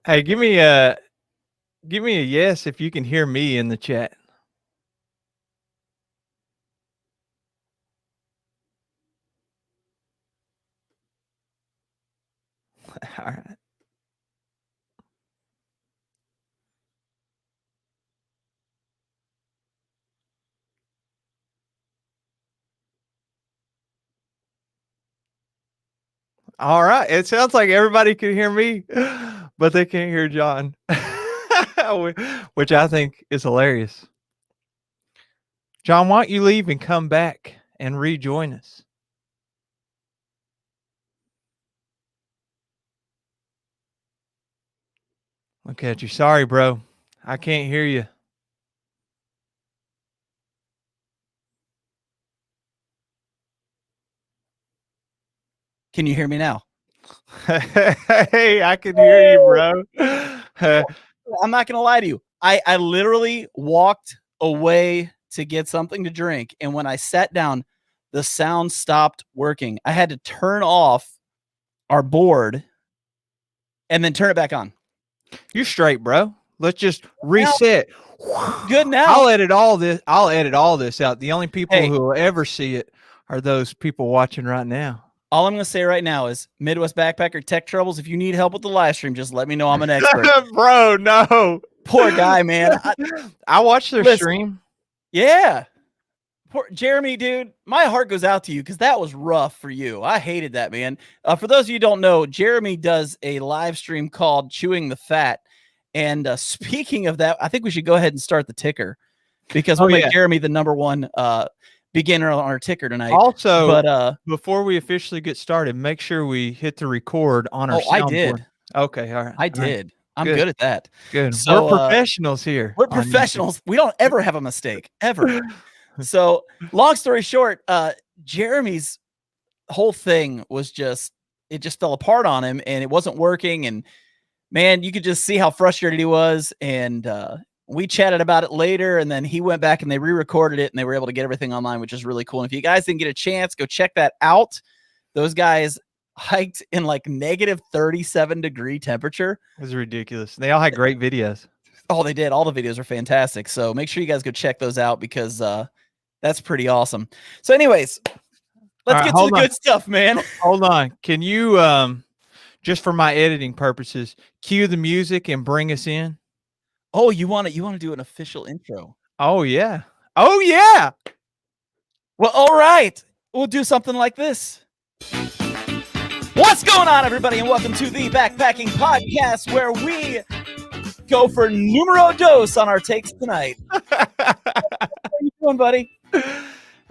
Hey, give me a yes if you can hear me in the chat. All right. All right. It sounds like everybody can hear me, but they can't hear John, which I think is hilarious. John, why don't you leave and come back and rejoin us? Look at you. Sorry, bro. I can't hear you. Can you hear me now? Hey, I can hear you, bro. I'm not gonna lie to you. I literally walked away to get something to drink, and when I sat down, the sound stopped working. I had to turn off our board and then turn it back on. You're straight, bro. Let's just reset. Good now. I'll edit all this out. The only people who will ever see it are those people watching right now. All I'm going to say right now is Midwest Backpacker Tech Troubles. If you need help with the live stream, just let me know. I'm an expert. Bro, no. Poor guy, man. I watched their stream. Yeah. Poor Jeremy, dude, my heart goes out to you because that was rough for you. I hated that, man. For those of you who don't know, Jeremy does a live stream called Chewing the Fat. And speaking of that, I think we should go ahead and start the ticker because we'll make Jeremy the #1 beginner on our ticker tonight. Also, but before we officially get started, make sure we hit the record on our soundboard. I did. Okay, all right. I did. I'm good at that. Good. So, we're professionals here. We're professionals. We don't ever have a mistake, ever. So, long story short, Jeremy's whole thing was it just fell apart on him, and it wasn't working. And man, you could just see how frustrated he was. And we chatted about it later, and then he went back and they re-recorded it, and they were able to get everything online, which is really cool. And if you guys didn't get a chance, go check that out. Those guys hiked in like -37-degree temperature. It was ridiculous. They all had great videos. Oh, they did. All the videos are fantastic. So make sure you guys go check those out because that's pretty awesome. So anyways, let's get to the good stuff, man. Hold on. Can you, just for my editing purposes, cue the music and bring us in? Oh, you want to do an official intro? Oh, yeah. Oh, yeah. Well, all right. We'll do something like this. What's going on, everybody, and welcome to the Backpacking Podcast, where we go for numero dos on our takes tonight. How are you doing, buddy?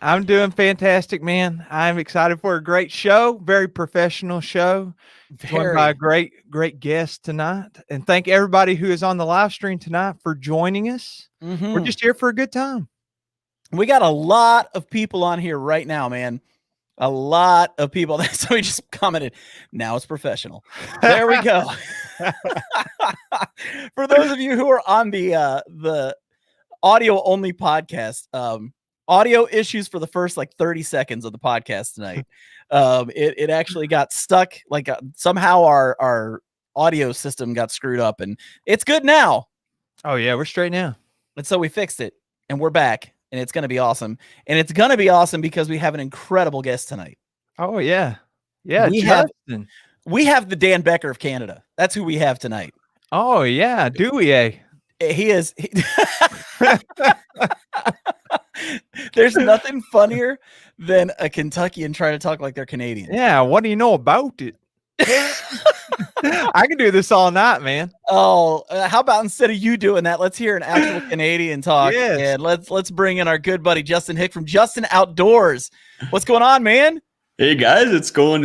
I'm doing fantastic, man. I'm excited for a great show, very professional show. Joined by a great guest tonight. And thank everybody who is on the live stream tonight for joining us. We're just here for a good time. We got a lot of people on here right now, man. A lot of people. Somebody just commented, now it's professional. There we go. For those of you who are on the audio only podcast, audio issues for the first like 30 seconds of the podcast tonight. It actually got stuck. Like somehow our audio system got screwed up, and it's good now. Oh yeah, we're straight now. And so we fixed it, and we're back, and it's going to be awesome. And it's going to be awesome because we have an incredible guest tonight. Oh yeah. Yeah. We have the Dan Becker of Canada. That's who we have tonight. Oh yeah. Do we? He is. There's nothing funnier than a Kentuckian trying to talk like they're Canadian. Yeah. What do you know about it? I can do this all night, man. Oh, how about instead of you doing that, let's hear an actual Canadian talk. Yes. And let's bring in our good buddy Justin Hick from Justin Outdoors. What's going on, man? Hey guys, it's going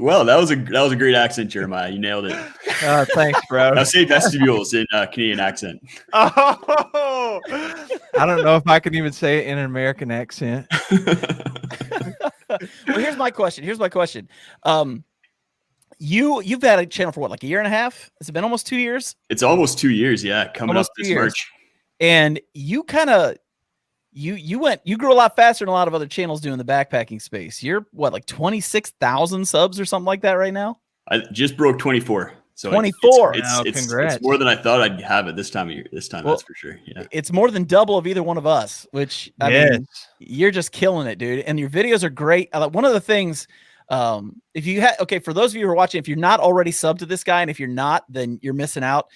well. That was a great accent, Jeremiah. You nailed it. Thanks, bro. I'll say vestibules in Canadian accent. Oh, I don't know if I can even say it in an American accent. Well, here's my question. You've had a channel for what, like a year and a half? Has it been almost 2 years? It's almost 2 years, yeah. Coming almost up this March. And you kind of you grew a lot faster than a lot of other channels do in the backpacking space. You're what, like 26,000 subs or something like that right now? I just broke 24. So 24. It's more than I thought I'd have it this time of year. This time, well, that's for sure. Yeah. It's more than double of either one of us, which I mean, you're just killing it, dude. And your videos are great. One of the things, if you for those of you who are watching, if you're not already subbed to this guy, and if you're not, then you're missing out.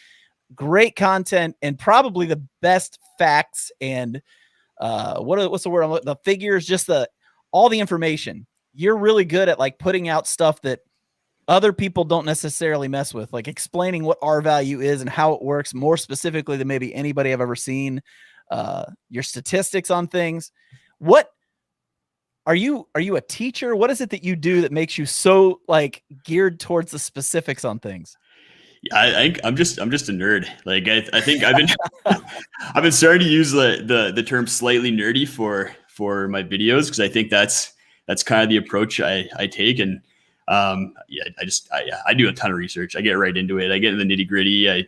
Great content and probably the best facts and what's the word? The figures, just all the information. You're really good at like putting out stuff that other people don't necessarily mess with, like explaining what R value is and how it works more specifically than maybe anybody I've ever seen. Your statistics on things. What are you a teacher? What is it that you do that makes you so like geared towards the specifics on things? Yeah, I'm just a nerd. Like I think I've been I've been starting to use the term slightly nerdy for my videos, because I think that's kind of the approach I take. And I do a ton of research. I get right into it. I get in the nitty gritty. I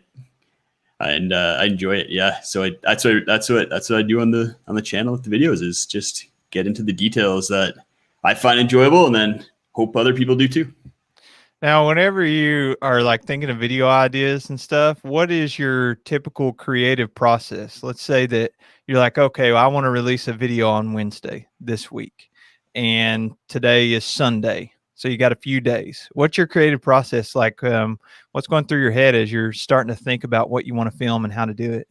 enjoy it. Yeah. So that's what I do on the channel with the videos, is just get into the details that I find enjoyable, and then hope other people do too. Now, whenever you are like thinking of video ideas and stuff, what is your typical creative process? Let's say that you're like, okay, well, I want to release a video on Wednesday this week, and today is Sunday. So you got a few days. What's your creative process like? What's going through your head as you're starting to think about what you want to film and how to do it?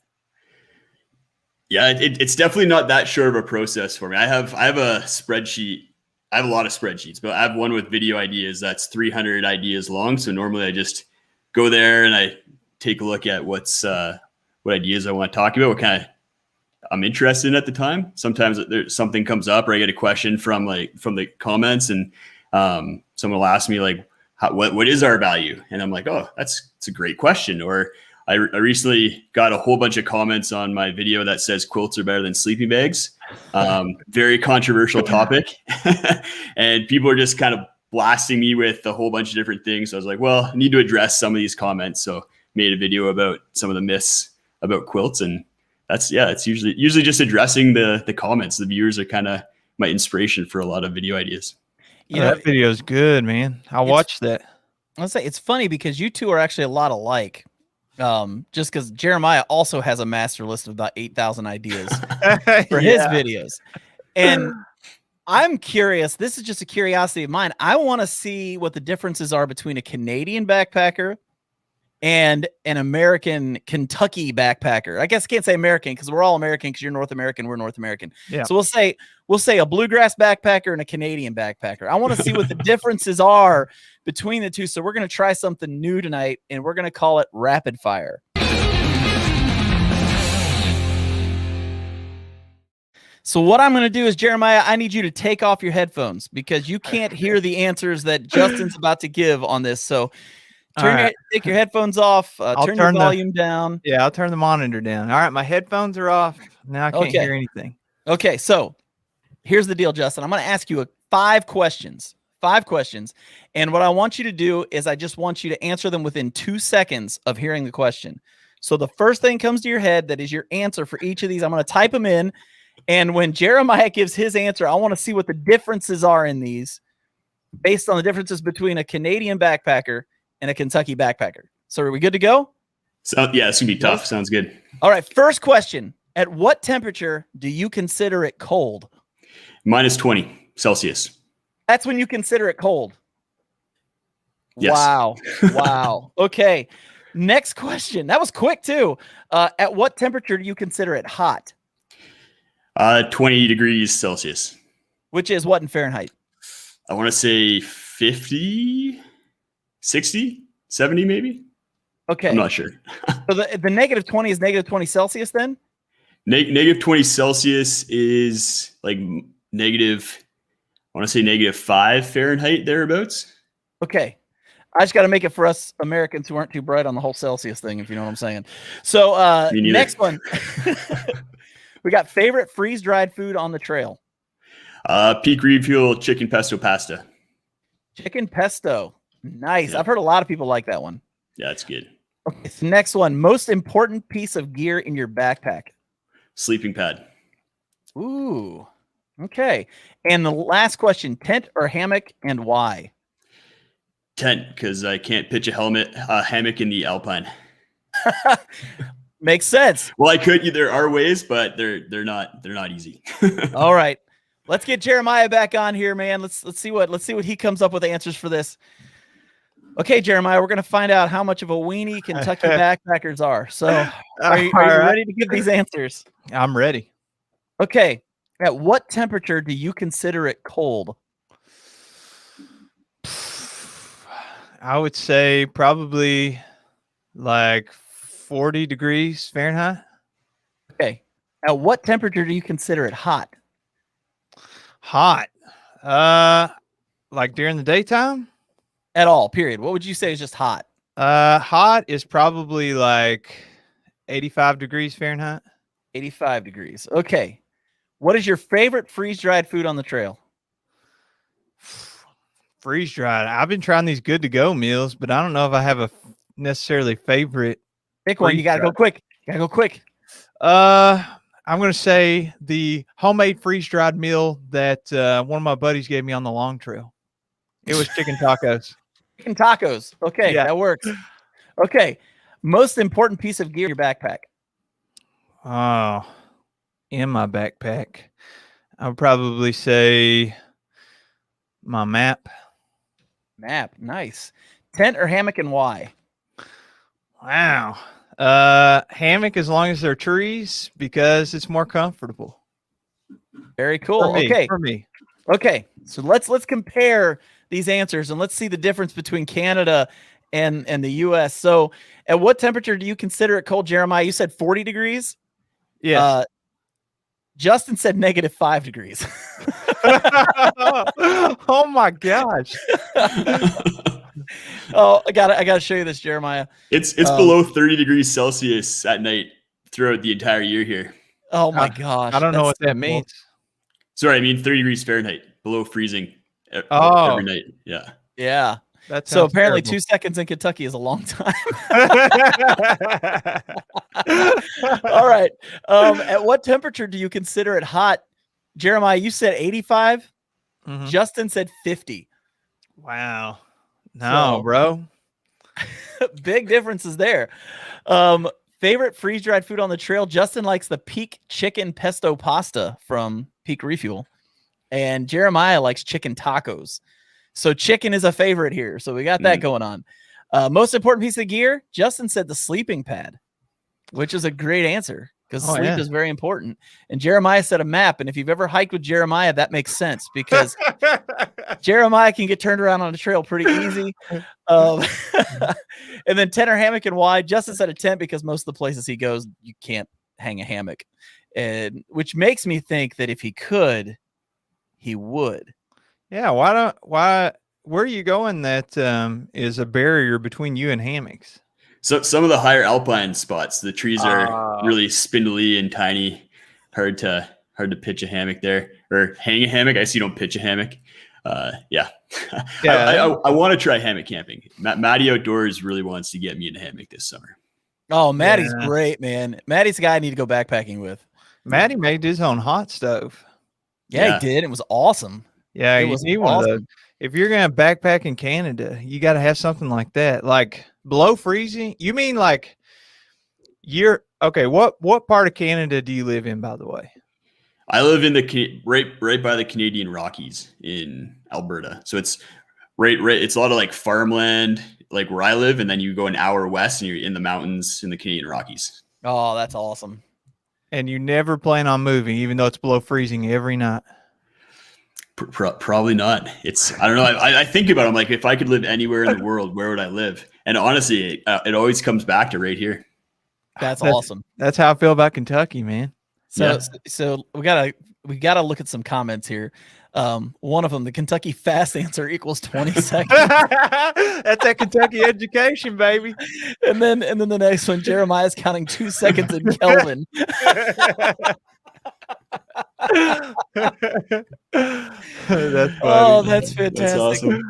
Yeah, it's definitely not that short of a process for me. I have a spreadsheet. I have a lot of spreadsheets, but I have one with video ideas that's 300 ideas long. So normally I just go there and I take a look at what ideas I want to talk about, what kind of I'm interested in at the time. Sometimes there's something comes up, or I get a question from the comments, and someone will ask me like, what is our value? And I'm like, oh, it's a great question. Or I recently got a whole bunch of comments on my video that says quilts are better than sleeping bags. Very controversial topic. And people are just kind of blasting me with a whole bunch of different things. So I was like, well, I need to address some of these comments. So made a video about some of the myths about quilts. And it's usually just addressing the comments. The viewers are kind of my inspiration for a lot of video ideas. That video is good, man. I'll watch that. I'll say it's funny because you two are actually a lot alike. Just because Jeremiah also has a master list of about 8,000 ideas for his videos. And I'm curious, this is just a curiosity of mine. I want to see what the differences are between a Canadian backpacker and an American Kentucky backpacker. I guess I can't say American because we're all American because you're North American, we're North American. Yeah. So we'll say a bluegrass backpacker and a Canadian backpacker. I want to see what the differences are between the two. So we're going to try something new tonight, and we're going to call it rapid fire. So what I'm going to do is, Jeremiah, I need you to take off your headphones because you can't hear the answers that Justin's about to give on this. So take your headphones off, turn your volume down. Yeah, I'll turn the monitor down. All right, my headphones are off. Now I can't hear anything. Okay, so here's the deal, Justin. I'm going to ask you 5 questions. 5 questions. And what I want you to do is I just want you to answer them within 2 seconds of hearing the question. So the first thing comes to your head that is your answer for each of these. I'm going to type them in. And when Jeremiah gives his answer, I want to see what the differences are in these based on the differences between a Canadian backpacker and a Kentucky backpacker. So are we good to go? So yeah, it's going to be tough. Sounds good. All right. First question. At what temperature do you consider it cold? Minus 20 Celsius. That's when you consider it cold. Yes. Wow. Wow. Okay. Next question. That was quick too. At what temperature do you consider it hot? 20 degrees Celsius. Which is what in Fahrenheit? I want to say 50, 60, 70 maybe. Okay. I'm not sure. So the negative 20 is negative 20 Celsius then? Negative 20 Celsius is like negative, I want to say -5 Fahrenheit, thereabouts. Okay. I just got to make it for us Americans who aren't too bright on the whole Celsius thing, if you know what I'm saying. So next one. We got favorite freeze-dried food on the trail. Peak Refuel chicken pesto pasta. Chicken pesto. Nice. Yeah. I've heard a lot of people like that one. Yeah, it's good. Okay, so next one. Most important piece of gear in your backpack. Sleeping pad. Ooh. Okay. And the last question, tent or hammock and why? Tent, because I can't pitch a hammock in the Alpine. Makes sense. Well, I could. There are ways, but they're not easy. All right. Let's get Jeremiah back on here, man. Let's see what he comes up with answers for this. Okay, Jeremiah, we're going to find out how much of a weenie Kentucky backpackers are. So are you ready to give these answers? I'm ready. Okay. At what temperature do you consider it cold? I would say probably like 40 degrees Fahrenheit. Okay. At what temperature do you consider it hot? Hot. Like during the daytime? At all, period. What would you say is just hot? Hot is probably like 85 degrees Fahrenheit. 85 degrees. Okay. What is your favorite freeze-dried food on the trail? Freeze-dried. I've been trying these good-to-go meals, but I don't know if I have a necessarily favorite. Pick one. You got to go quick. I'm going to say the homemade freeze-dried meal that one of my buddies gave me on the long trail. It was chicken tacos. Chicken tacos. Okay, Yeah. that works. Okay. Most important piece of gear in your backpack. Oh, in my backpack, I would probably say my map. Map. Nice. Tent or hammock and why? Wow. Hammock as long as they're trees because it's more comfortable. Very cool. For me. Okay. So let's compare these answers and let's see the difference between Canada and the US. So at what temperature do you consider it cold, Jeremiah? You said 40 degrees? Yes. Justin said -5 degrees. Oh my gosh. Oh, I gotta show you this, Jeremiah. It's below 30 degrees Celsius at night throughout the entire year here. Oh my gosh. I don't know what that means. Sorry, I mean 30 degrees Fahrenheit, below freezing every night. Yeah. Yeah. That So apparently terrible. 2 seconds in Kentucky is a long time. All right. At what temperature do you consider it hot? Jeremiah, you said 85. Mhm. Justin said 50. Wow. No, bro. Big differences there. Favorite freeze-dried food on the trail. Justin likes the Peak chicken pesto pasta from Peak Refuel. And Jeremiah likes chicken tacos. So chicken is a favorite here. So we got that going on. Most important piece of gear, Justin said the sleeping pad, which is a great answer because sleep is very important. And Jeremiah said a map. And if you've ever hiked with Jeremiah, that makes sense because Jeremiah can get turned around on a trail pretty easy. And then tent or hammock and why. Justin said a tent because most of the places he goes, you can't hang a hammock. And which makes me think that if he could, he would. Yeah. Where are you going that is a barrier between you and hammocks? So some of the higher alpine spots, the trees are really spindly and tiny, hard to pitch a hammock there or hang a hammock. I see you don't pitch a hammock. Yeah. I want to try hammock camping. Maddie Outdoors really wants to get me in a hammock this summer. Oh, Maddie's great, man. Maddie's the guy I need to go backpacking with. Maddie made his own hot stove. Yeah, he did. It was awesome. Yeah, you need one of those. If you're gonna backpack in Canada, you got to have something like that. Like below freezing. You mean like you're okay? What part of Canada do you live in, by the way? I live in the right by the Canadian Rockies in Alberta. So it's right. It's a lot of like farmland, like where I live, and then you go an hour west, and you're in the mountains in the Canadian Rockies. Oh, that's awesome. And you never plan on moving, even though it's below freezing every night. Probably not. I don't know. I think about it. I'm like, if I could live anywhere in the world, where would I live? And honestly, it always comes back to right here. That's awesome. That's how I feel about Kentucky, man. So we gotta look at some comments here. One of them, the Kentucky fast answer equals 20 seconds. That's that Kentucky education, baby. And then the next one, Jeremiah's counting 2 seconds in Kelvin. That's funny. Oh, that's fantastic. That's awesome.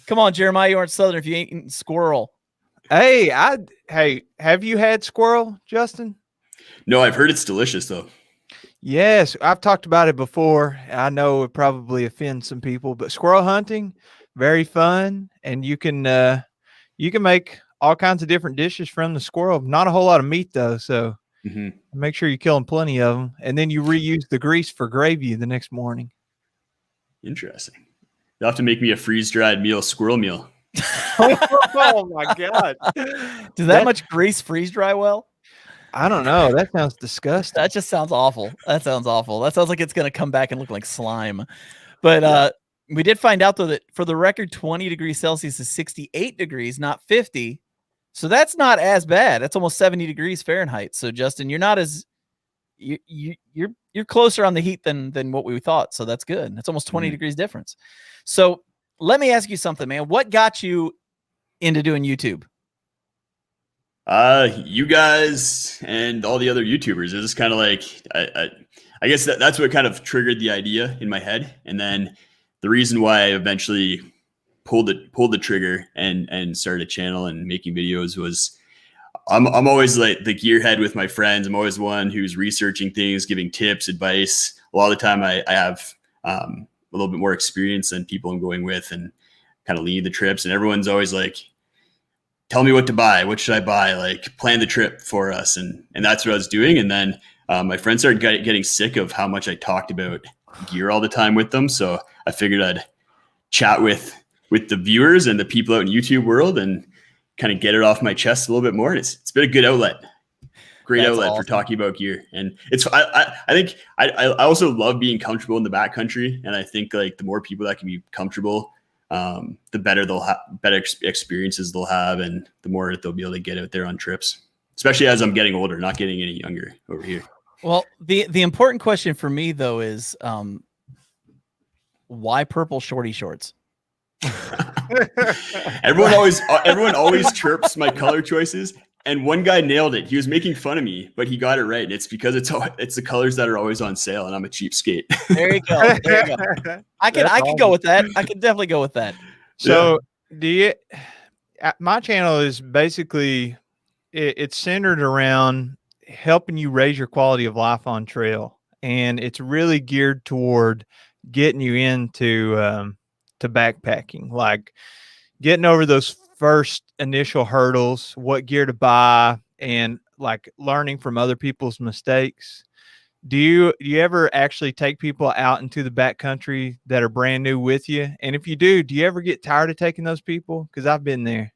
Come on, Jeremiah, you aren't Southern if you ain't eating squirrel. Hey, have you had squirrel, Justin? No, I've heard it's delicious though. Yes, I've talked about it before. I know it probably offends some people, but squirrel hunting, very fun, and you can make all kinds of different dishes from the squirrel. Not a whole lot of meat though, so make sure you're killing plenty of them, and then you reuse the grease for gravy the next morning. Interesting. You'll have to make me a freeze-dried meal, squirrel meal. Oh my God! Does that much grease freeze dry well? I don't know. That sounds disgusting. That just sounds awful. That sounds like it's going to come back and look like slime. But we did find out, though, that for the record, 20 degrees Celsius is 68 degrees, not 50. So that's not as bad. That's almost 70 degrees Fahrenheit. So, Justin, you're not as you're closer on the heat than what we thought. So that's good. That's almost 20 degrees difference. So let me ask you something, man. What got you into doing YouTube? You guys and all the other YouTubers. It was kind of like I guess that's what kind of triggered the idea in my head, and then the reason why I eventually pulled the trigger and started a channel and making videos was I'm always like the gearhead with my friends. I'm always one who's researching things, giving tips, advice. A lot of the time I have a little bit more experience than people I'm going with and kind of lead the trips, and everyone's always like, tell me what to buy. What should I buy? Like, plan the trip for us. And that's what I was doing. And then my friends started getting sick of how much I talked about gear all the time with them. So I figured I'd chat with the viewers and the people out in YouTube world and kind of get it off my chest a little bit more. And it's been a good outlet. Great outlet for talking about gear. And I think I also love being comfortable in the backcountry. And I think like the more people that can be comfortable, the better they'll have, better experiences they'll have, and the more they'll be able to get out there on trips, especially as I'm getting older, not getting any younger over here. Well, the important question for me though is, why purple shorty shorts? Everyone always chirps my color choices. And one guy nailed it. He was making fun of me, but he got it right. It's because it's the colors that are always on sale, and I'm a cheapskate. There you go. There you go. I could go with that. I could definitely go with that. So my channel is basically it's centered around helping you raise your quality of life on trail, and it's really geared toward getting you into to backpacking, like getting over those first initial hurdles, what gear to buy, and like learning from other people's mistakes. Do you ever actually take people out into the backcountry that are brand new with you? And if you do you ever get tired of taking those people? Because I've been there.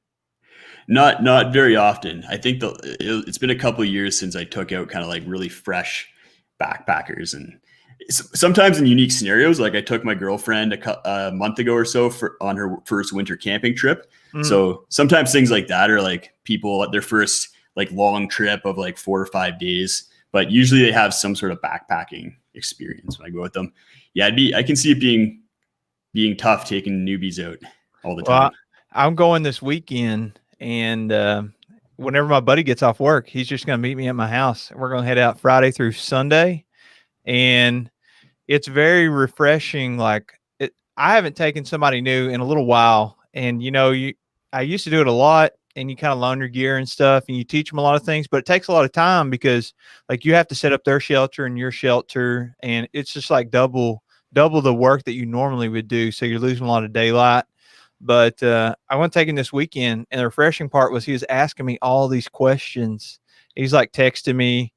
Not very often. I think it's been a couple of years since I took out kind of like really fresh backpackers, and sometimes in unique scenarios. Like I took my girlfriend a month ago or so on her first winter camping trip. So sometimes things like that are like people at their first like long trip of like 4 or 5 days, but usually they have some sort of backpacking experience when I go with them. Yeah, I can see it being tough taking newbies out all the time. I'm going this weekend, and whenever my buddy gets off work, he's just going to meet me at my house. We're going to head out Friday through Sunday, and it's very refreshing. Like I haven't taken somebody new in a little while, and I used to do it a lot, and you kind of loan your gear and stuff, and you teach them a lot of things, but it takes a lot of time because like you have to set up their shelter and your shelter, and it's just like double the work that you normally would do. So you're losing a lot of daylight. But I went taking this weekend, and the refreshing part was he was asking me all these questions. He's like texting me,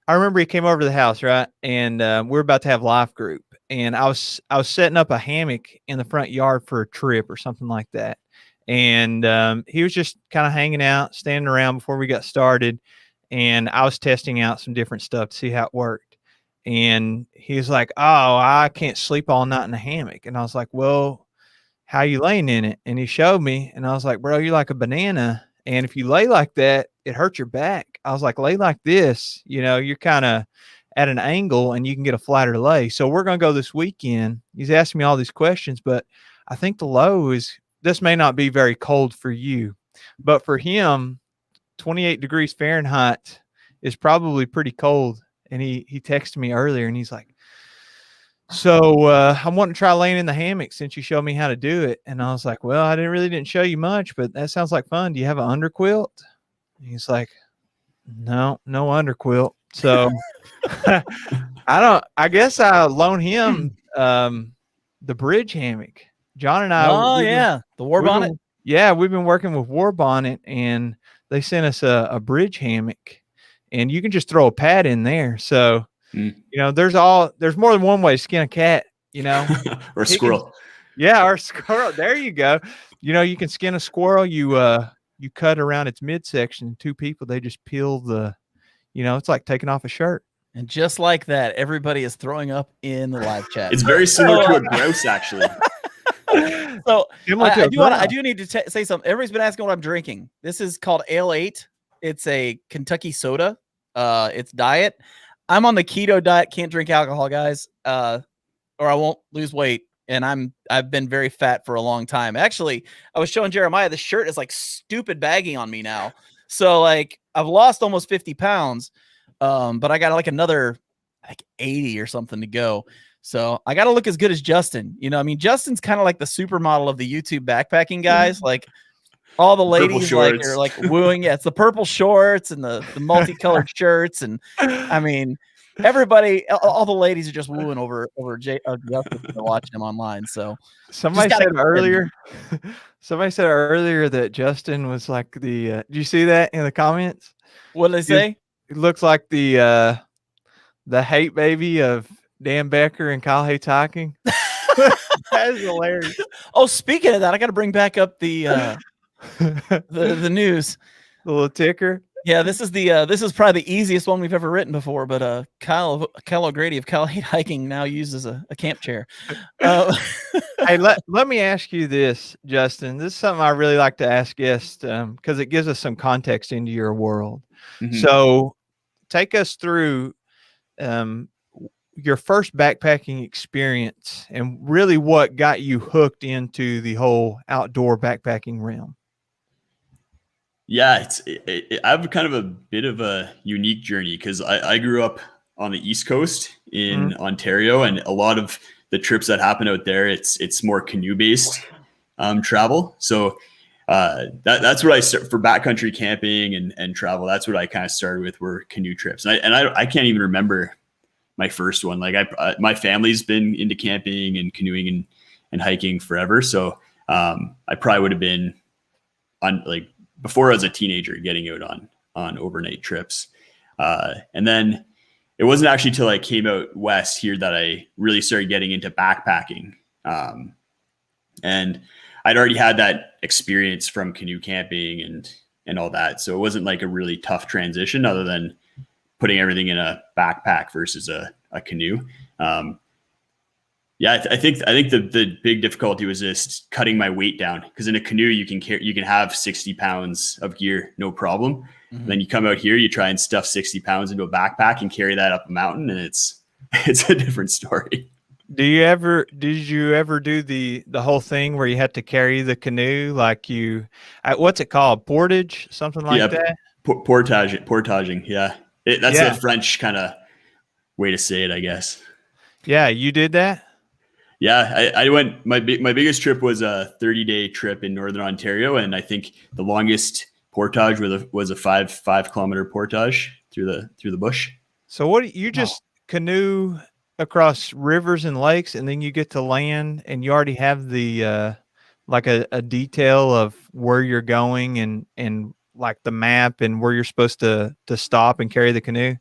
I remember he came over to the house, right? And we're about to have life group. And I was setting up a hammock in the front yard for a trip or something like that. And he was just kind of hanging out, standing around before we got started. And I was testing out some different stuff to see how it worked. And he was like, "Oh, I can't sleep all night in the hammock." And I was like, "Well, how you laying in it?" And he showed me, and I was like, "Bro, you're like a banana. And if you lay like that, it hurts your back." I was like, "Lay like this, you're kind of at an angle and you can get a flatter lay." So we're going to go this weekend. He's asking me all these questions, but I think the low is, this may not be very cold for you, but for him, 28 degrees Fahrenheit is probably pretty cold. And he texted me earlier, and he's like, "So I'm wanting to try laying in the hammock since you showed me how to do it." And I was like, "Well, I didn't show you much, but that sounds like fun. Do you have an underquilt?" And he's like, No underquilt. So I guess I loan him the bridge hammock. John and I. Oh yeah, the war bonnet. We've been working with War Bonnet, and they sent us a bridge hammock, and you can just throw a pad in there. So there's more than one way to skin a cat. Or a squirrel. Or a squirrel. There you go. You can skin a squirrel. You cut around its midsection. Two people, they just peel it's like taking off a shirt. And just like that, everybody is throwing up in the live chat. It's very similar to a grouse, actually. So I do need to say something. Everybody's been asking what I'm drinking. This is called Ale 8. It's a Kentucky soda. It's diet. I'm on the keto diet. Can't drink alcohol, guys, or I won't lose weight. And I've been very fat for a long time. Actually, I was showing Jeremiah, the shirt is like stupid baggy on me now. So like I've lost almost 50 pounds. But I got like another like 80 or something to go. So I got to look as good as Justin. Justin's kind of like the supermodel of the YouTube backpacking guys. Like all the ladies are like wooing. Yeah, it's the purple shorts and the multicolored shirts. And everybody, all the ladies are just wooing over Justin. They're watching him online. So somebody said earlier that Justin was like the. Did you see that in the comments? What did they say? It looks like the hate baby of Dan Becker and Kyle Hates Hiking. That is hilarious. Oh, speaking of that, I got to bring back up the news. The little ticker. Yeah, this is probably the easiest one we've ever written before. But Kyle O'Grady of Kyle Hate Hiking now uses a camp chair. Hey, let me ask you this, Justin. This is something I really like to ask guests because it gives us some context into your world. Mm-hmm. So take us through your first backpacking experience and really what got you hooked into the whole outdoor backpacking realm. Yeah, I have kind of a bit of a unique journey because I grew up on the East Coast in Ontario, and a lot of the trips that happen out there, it's more canoe-based travel. So that's what I start for backcountry camping and travel. That's what I kind of started with, were canoe trips. And I can't even remember my first one. Like my family's been into camping and canoeing and hiking forever. So I probably would have been on like before I was a teenager getting out on overnight trips. And then it wasn't actually till I came out west here that I really started getting into backpacking. And I'd already had that experience from canoe camping and all that. So it wasn't like a really tough transition other than putting everything in a backpack versus a canoe. Yeah, I think the big difficulty was just cutting my weight down, because in a canoe you can have 60 pounds of gear, no problem. Mm-hmm. Then you come out here, you try and stuff 60 pounds into a backpack and carry that up a mountain, and it's a different story. Did you ever do the whole thing where you had to carry the canoe, like what's it called, portage, something like that? Portaging. Yeah, that's a French kind of way to say it, I guess. Yeah, you did that. Yeah, I went. My biggest trip was a 30-day trip in Northern Ontario, and I think the longest portage was a 5 kilometer portage through the bush. So what you just canoe across rivers and lakes, and then you get to land, and you already have the like a detail of where you're going and like the map and where you're supposed to stop and carry the canoe.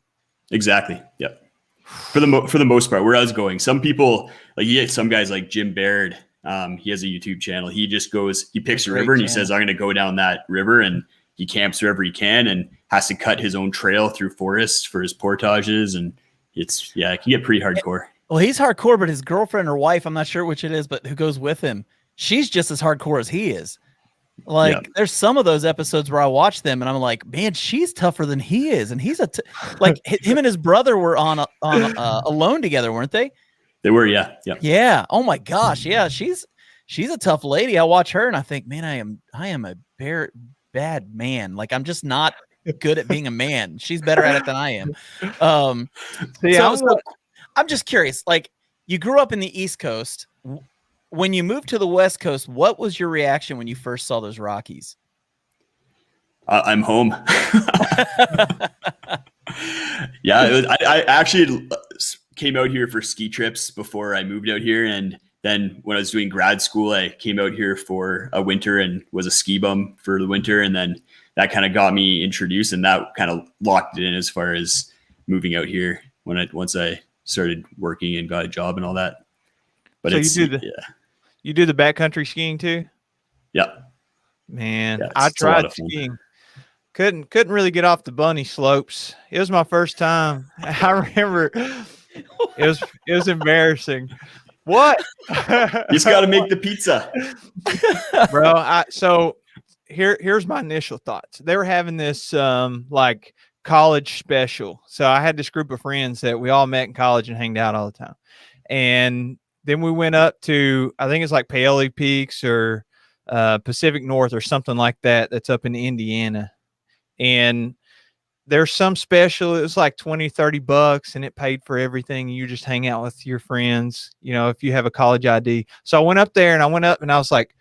Exactly. Yep. For the most part, where I was going, some people, like, you get some guys like Jim Baird. He has a YouTube channel. He just he picks a river and he says, I'm going to go down that river, and he camps wherever he can and has to cut his own trail through forests for his portages. And it can get pretty hardcore. Well, he's hardcore, but his girlfriend or wife, I'm not sure which it is, but who goes with him, she's just as hardcore as he is. Like, there's some of those episodes where I watch them and I'm like, man, she's tougher than he is. And he's like him and his brother were on Alone together, weren't they? They were. Yeah. Yeah. Yeah. Oh my gosh. Yeah. She's a tough lady. I watch her and I think, man, I am a bad man. Like, I'm just not good at being a man. She's better at it than I am. I'm just curious. Like, you grew up in the East Coast. When you moved to the West Coast, what was your reaction when you first saw those Rockies? I'm home. Yeah, I actually came out here for ski trips before I moved out here. And then when I was doing grad school, I came out here for a winter and was a ski bum for the winter. And then that kind of got me introduced, and that kind of locked it in as far as moving out here once I started working and got a job and all that. But so you do the backcountry skiing too? Yeah. Man, I tried skiing. Couldn't really get off the bunny slopes. It was my first time. I remember it was embarrassing. What? You just got to make the pizza. Bro, so here's my initial thoughts. They were having this like college special. So I had this group of friends that we all met in college and hanged out all the time. And then we went up to, I think it's like Paoli Peaks or Pacific North or something like that. That's up in Indiana. And there's some special, it was like $20-$30 and it paid for everything. You just hang out with your friends, if you have a college ID. So I went up there and I was like,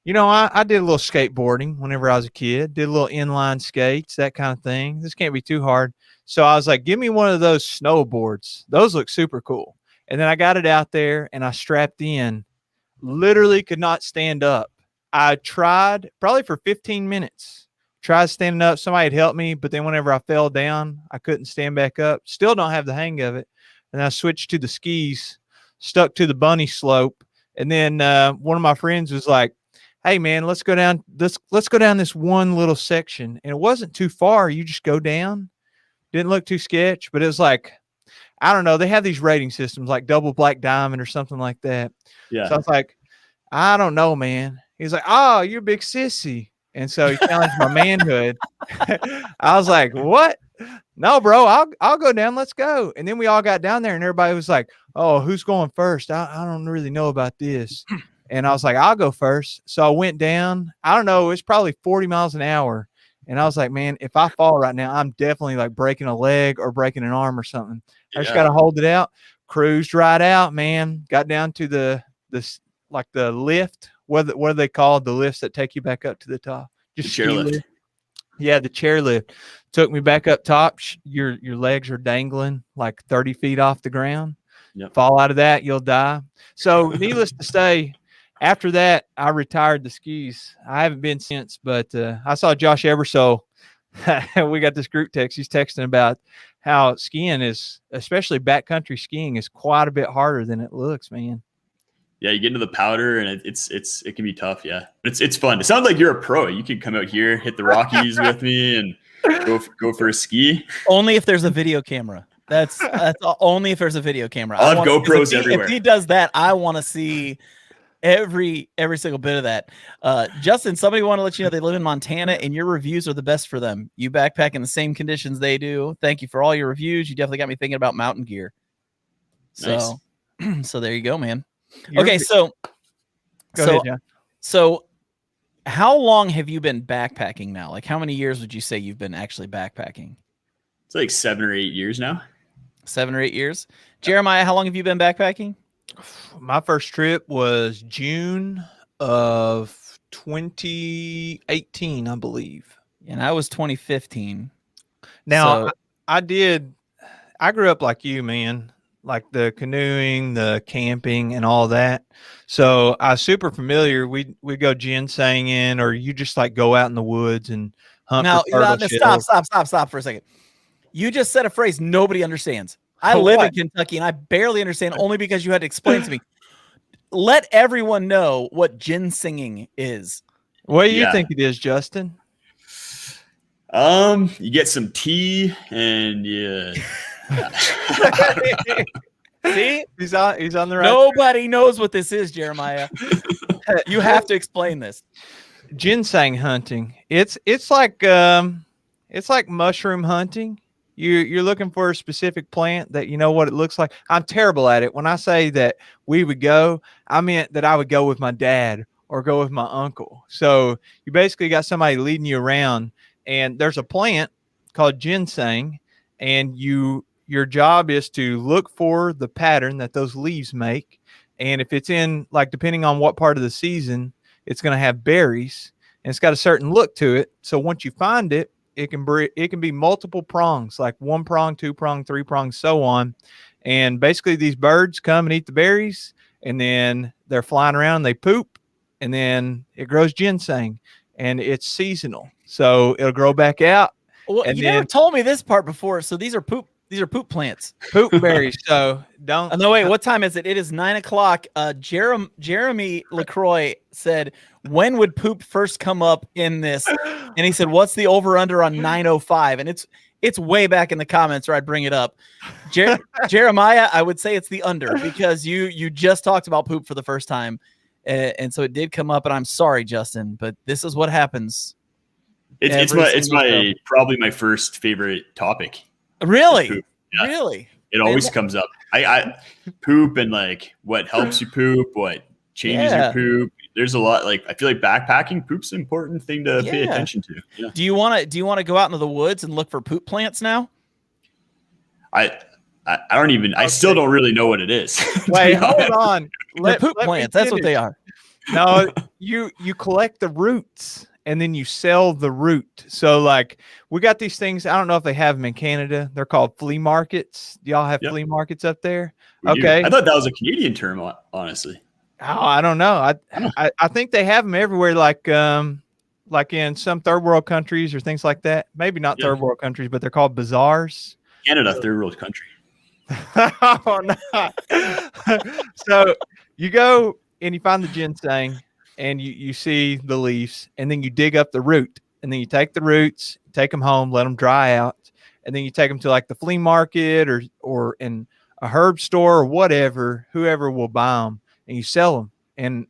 I did a little skateboarding whenever I was a kid, did a little inline skates, that kind of thing. This can't be too hard. So I was like, give me one of those snowboards. Those look super cool. And then I got it out there and I strapped in, literally could not stand up. I tried probably for 15 minutes, tried standing up. Somebody had helped me, but then whenever I fell down, I couldn't stand back up. Still don't have the hang of it. And I switched to the skis, stuck to the bunny slope. And then one of my friends was like, hey man, let's go down this one little section. And it wasn't too far. You just go down. Didn't look too sketch, but it was like, I don't know. They have these rating systems like double black diamond or something like that. Yeah. So I was like, I don't know, man. He's like, oh, you're a big sissy. And so he challenged my manhood. I was like, what? No, bro, I'll go down. Let's go. And then we all got down there and everybody was like, oh, who's going first? I don't really know about this. And I was like, I'll go first. So I went down. I don't know. It's probably 40 miles an hour. And I was like, man, if I fall right now, I'm definitely like breaking a leg or breaking an arm or something. I just got to hold it out, cruised right out, man. Got down to the lift. What are they called? The lifts that take you back up to the top. Just chairlift. Yeah, the chairlift took me back up top. Your legs are dangling like 30 feet off the ground. Yep. Fall out of that, you'll die. So needless to say, after that, I retired the skis. I haven't been since, but I saw Josh Ebersole. We got this group text. He's texting about how skiing is, especially backcountry skiing, is quite a bit harder than it looks, man. Yeah, you get into the powder and it can be tough. Yeah, but it's fun. It sounds like you're a pro. You could come out here, hit the Rockies with me, and go for a ski. Only if there's a video camera. That's only if there's a video camera. I'll have GoPros everywhere. If he does that, I want to see every single bit of that. Justin, somebody want to let you know they live in Montana and your reviews are the best for them. You backpack in the same conditions they do. Thank you for all your reviews. You definitely got me thinking about mountain gear. So, nice. So there you go, man. Okay, so go ahead, so how long have you been backpacking now? Like how many years would you say you've been actually backpacking? It's like 7 or 8 years now. 7 or 8 years. Jeremiah, how long have you been backpacking? My first trip was June of 2018, I believe. And I was 2015. Now, I grew up like you, man, like the canoeing, the camping and all that. So I was super familiar. We go ginsenging, or you just like go out in the woods and hunt. Now, stop for a second. You just said a phrase nobody understands. I live in Kentucky and I barely understand only because you had to explain to me. Let everyone know what ginsenging is. What do you think it is, Justin? You get some tea and See? He's on the right. Nobody knows what this is, Jeremiah. You have to explain this. Ginseng hunting. It's like mushroom hunting. You're looking for a specific plant that you know what it looks like. I'm terrible at it. When I say that we would go, I meant that I would go with my dad or go with my uncle. So you basically got somebody leading you around, and there's a plant called ginseng, and your job is to look for the pattern that those leaves make. And if it's in, like, depending on what part of the season, it's going to have berries, and it's got a certain look to it. So once you find it, it can be multiple prongs, like 1 prong, 2 prong, 3 prongs, so on. And basically these birds come and eat the berries, and then they're flying around, they poop, and then it grows ginseng, and it's seasonal. So it'll grow back out. Well, you never told me this part before. So these are poop plants. Poop berries. So don't. No, wait. What time is it? It is 9 o'clock. Jeremy LaCroix said, when would poop first come up in this? And he said, what's the over under on 9:05? And it's way back in the comments, or I'd bring it up. Jeremiah, I would say it's the under, because you just talked about poop for the first time. And so it did come up, and I'm sorry, Justin, but this is what happens. It's probably my first favorite topic. Really? Yeah. Really? It always comes up. I poop, and like what helps you poop, what changes your poop. There's a lot. Like, I feel like backpacking, poop's an important thing to pay attention to. Yeah. Do you want to go out into the woods and look for poop plants now? I don't even. I still don't really know what it is. Wait, hold on. Poop plants. That's what they are. No, you collect the roots, and then you sell the root. So, like, we got these things. I don't know if they have them in Canada. They're called flea markets. Do y'all have flea markets up there? Okay. I thought that was a Canadian term, honestly. Oh, I don't know. I think they have them everywhere, like in some third world countries or things like that. Maybe not third world countries, but they're called bazaars. Canada, third world country. Oh, no. So you go and you find the ginseng, and you see the leaves, and then you dig up the root, and then you take the roots, take them home, let them dry out, and then you take them to like the flea market or in a herb store or whatever, whoever will buy them, and you sell them. And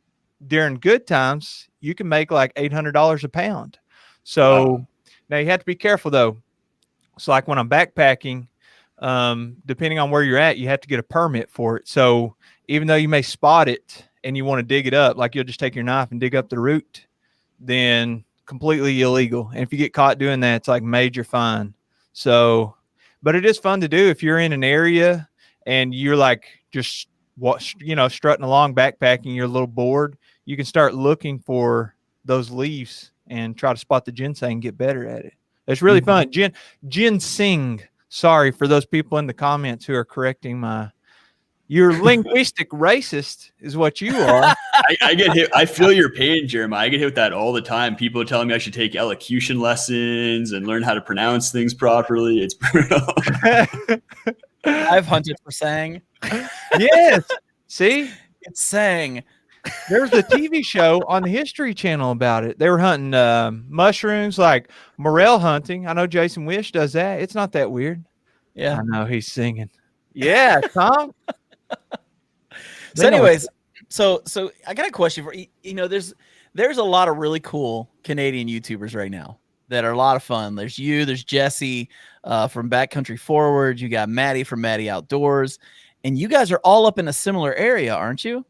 during good times, you can make like $800 a pound. So now you have to be careful though. So like when I'm backpacking, depending on where you're at, you have to get a permit for it. So even though you may spot it and you want to dig it up, like you'll just take your knife and dig up the root, then completely illegal. And if you get caught doing that, it's like major fine. So, but it is fun to do if you're in an area and you're like just strutting along backpacking, you're a little bored, you can start looking for those leaves and try to spot the ginseng and get better at it. It's really fun. Ginseng. Sorry for those people in the comments who are correcting you're linguistic racist is what you are. I get hit. I feel your pain, Jeremiah. I get hit with that all the time. People telling me I should take elocution lessons and learn how to pronounce things properly. It's brutal. I've hunted for sang. Yes. See, it sang. There's a TV show on the History Channel about it. They were hunting mushrooms, like morel hunting. I know Jason Wish does that. It's not that weird. Yeah. I know he's singing. Yeah, Tom. So, anyways, so I got a question for you. You know, there's a lot of really cool Canadian YouTubers right now that are a lot of fun. There's you, there's Jesse from Backcountry Forward. You got Maddie from Maddie Outdoors, and you guys are all up in a similar area, aren't you?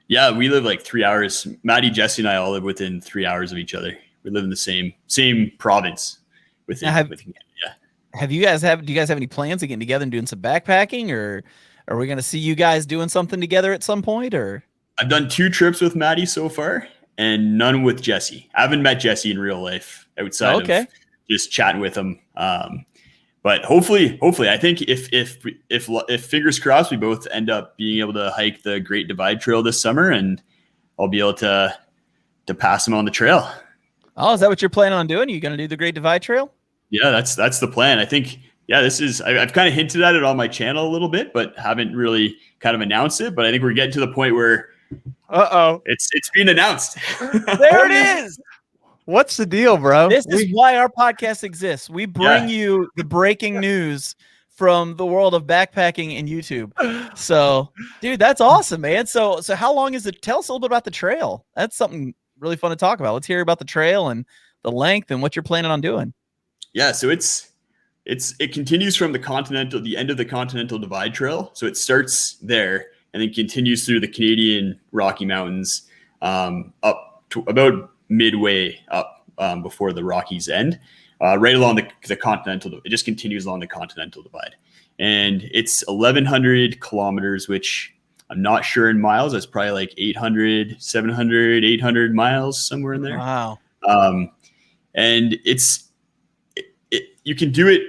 Yeah, we live like 3 hours. Maddie, Jesse, and I all live within 3 hours of each other. We live in the same province within Canada. Yeah. Do you guys have any plans of getting together and doing some backpacking, or are we going to see you guys doing something together at some point? Or I've done 2 trips with Maddie so far, and none with Jesse. I haven't met Jesse in real life outside of just chatting with him. But hopefully, I think if fingers crossed, we both end up being able to hike the Great Divide Trail this summer, and I'll be able to pass him on the trail. Oh, is that what you're planning on doing? Are you going to do the Great Divide Trail? Yeah, that's the plan. I think, I've kind of hinted at it on my channel a little bit, but haven't really kind of announced it. But I think we're getting to the point where, it's being announced. There it is. What's the deal, bro? This is why our podcast exists. We bring you the breaking news from the world of backpacking and YouTube. So, dude, that's awesome, man. So how long is it? Tell us a little bit about the trail. That's something really fun to talk about. Let's hear about the trail and the length and what you're planning on doing. Yeah, so it continues from the end of the Continental Divide Trail. So it starts there and then continues through the Canadian Rocky Mountains up to about midway up before the Rockies end, right along the Continental. It just continues along the Continental Divide. And it's 1,100 kilometers, which I'm not sure in miles. That's probably like 800, 700, 800 miles, somewhere in there. Wow. And you can do it.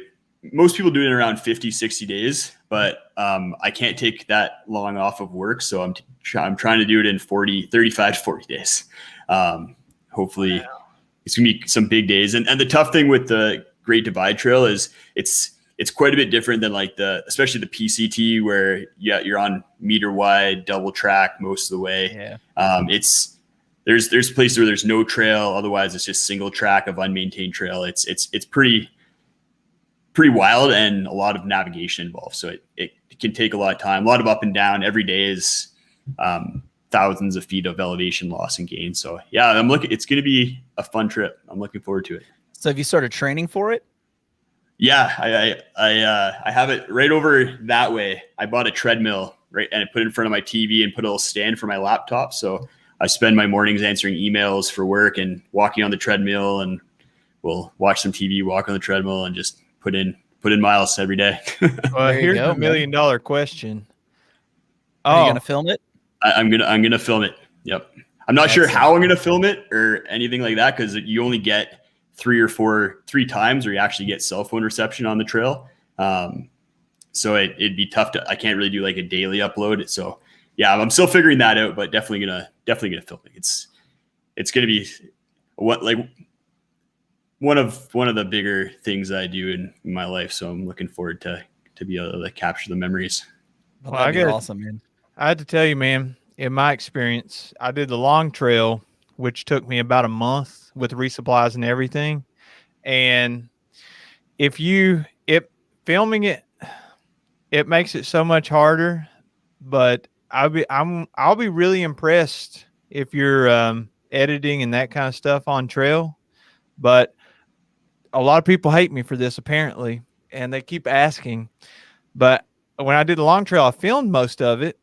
Most people do it in around 50, 60 days, but I can't take that long off of work. So I'm trying to do it in 35 to 40 days. Hopefully it's gonna be some big days. And the tough thing with the Great Divide Trail is it's quite a bit different than like especially the PCT, where you're on meter wide double track most of the way. Yeah. There's places where there's no trail. Otherwise it's just single track of unmaintained trail. It's pretty wild and a lot of navigation involved. So it can take a lot of time, a lot of up and down. Every day is thousands of feet of elevation loss and gain. So yeah, it's going to be a fun trip. I'm looking forward to it. So have you started training for it? Yeah, I have it right over that way. I bought a treadmill, right, and I put it in front of my TV and put a little stand for my laptop. So I spend my mornings answering emails for work and walking on the treadmill, and we'll watch some TV, walk on the treadmill, and just put in miles every day. Well, here's the $1 million question. Are you going to film it? I'm gonna film it. Yep. I'm not sure how I'm gonna film it or anything like that, because you only get 3 times where you actually get cell phone reception on the trail. So it'd be tough I can't really do like a daily upload. So yeah, I'm still figuring that out, but definitely gonna film it. It's gonna be one of the bigger things that I do in my life. So I'm looking forward to be able to capture the memories. Well, that'd be awesome, man. I had to tell you, man, in my experience, I did the long trail, which took me about a month with resupplies and everything. And filming it makes it so much harder, but I'll be really impressed if you're editing and that kind of stuff on trail. But a lot of people hate me for this apparently, and they keep asking. But when I did the long trail, I filmed most of it.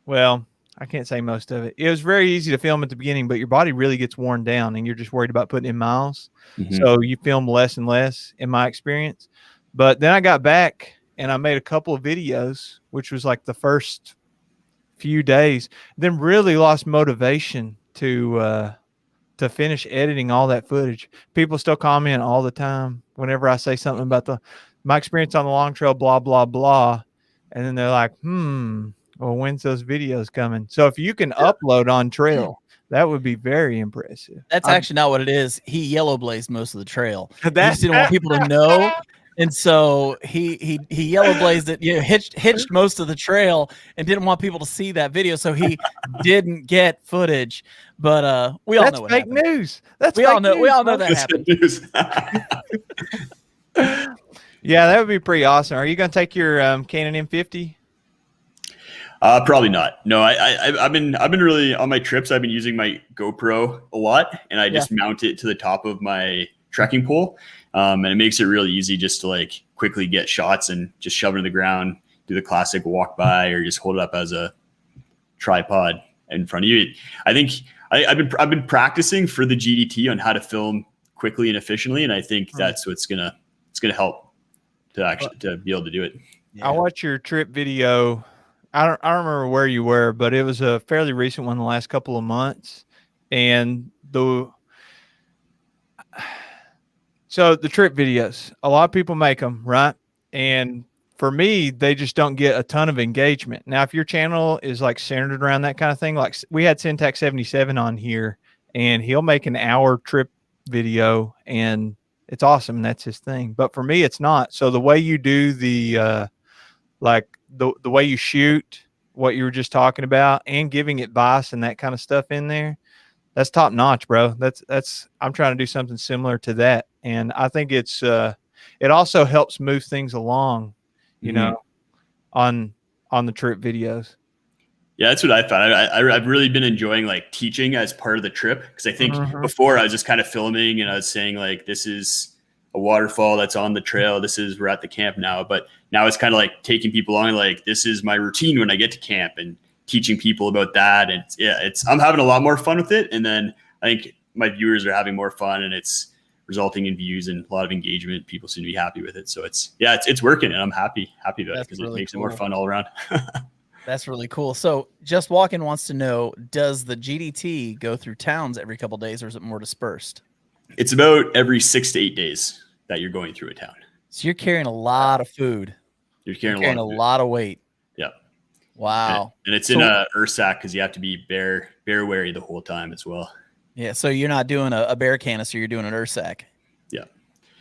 Well, I can't say most of it. It was very easy to film at the beginning, but your body really gets worn down and you're just worried about putting in miles. Mm-hmm. So you film less and less in my experience. But then I got back and I made a couple of videos, which was like the first few days, then really lost motivation to finish editing all that footage. People still comment all the time whenever I say something about my experience on the long trail, blah, blah, blah. And then they're like, well, when's those videos coming? So if you can upload on trail, that would be very impressive. That's actually not what it is. He yellow blazed most of the trail. He just didn't want people to know And so he yellow blazed it, hitched most of the trail and didn't want people to see that video. So he didn't get footage. But we all know what fake happened. news. That's We fake all know news, that happened. Yeah, that would be pretty awesome. Are you going to take your Canon M50? Probably not. No, I've been really on my trips. I've been using my GoPro a lot, and I just mount it to the top of my trekking pole, and it makes it really easy just to like quickly get shots and just shove it in the ground, do the classic walk by, or just hold it up as a tripod in front of you. I think I've been practicing for the GDT on how to film quickly and efficiently, and I think that's what's gonna help to be able to do it. I watched your trip video. I don't remember where you were, but it was a fairly recent one, the last couple of months. And so the trip videos, a lot of people make them, right? And for me, they just don't get a ton of engagement. Now, if your channel is like centered around that kind of thing, like we had Syntax 77 on here, and he'll make an hour trip video, and it's awesome. That's his thing. But for me, it's not. So the way you do the the way you shoot, what you were just talking about, and giving advice and that kind of stuff in there, that's top notch, bro. That's I'm trying to do something similar to that. And I think it's it also helps move things along, you know, on the trip videos. Yeah, that's what I found. I've really been enjoying like teaching as part of the trip, because I think before I was just kind of filming and I was saying like, this is a waterfall that's on the trail. We're at the camp now, but now it's kind of like taking people along. Like, this is my routine when I get to camp, and teaching people about that. And I'm having a lot more fun with it. And then I think my viewers are having more fun, and it's resulting in views and a lot of engagement. People seem to be happy with it. So it's working, and I'm happy about it, because it makes it more fun all around. That's really cool. So Just Walking wants to know, does the GDT go through towns every couple of days, or is it more dispersed? It's about every 6 to 8 days that you're going through a town. So you're carrying a lot of food. You're carrying a lot of weight. Yeah. Wow. And it's in a Ursack, because you have to be bear wary the whole time as well. Yeah. So you're not doing a bear canister, you're doing an Ursack. Yeah.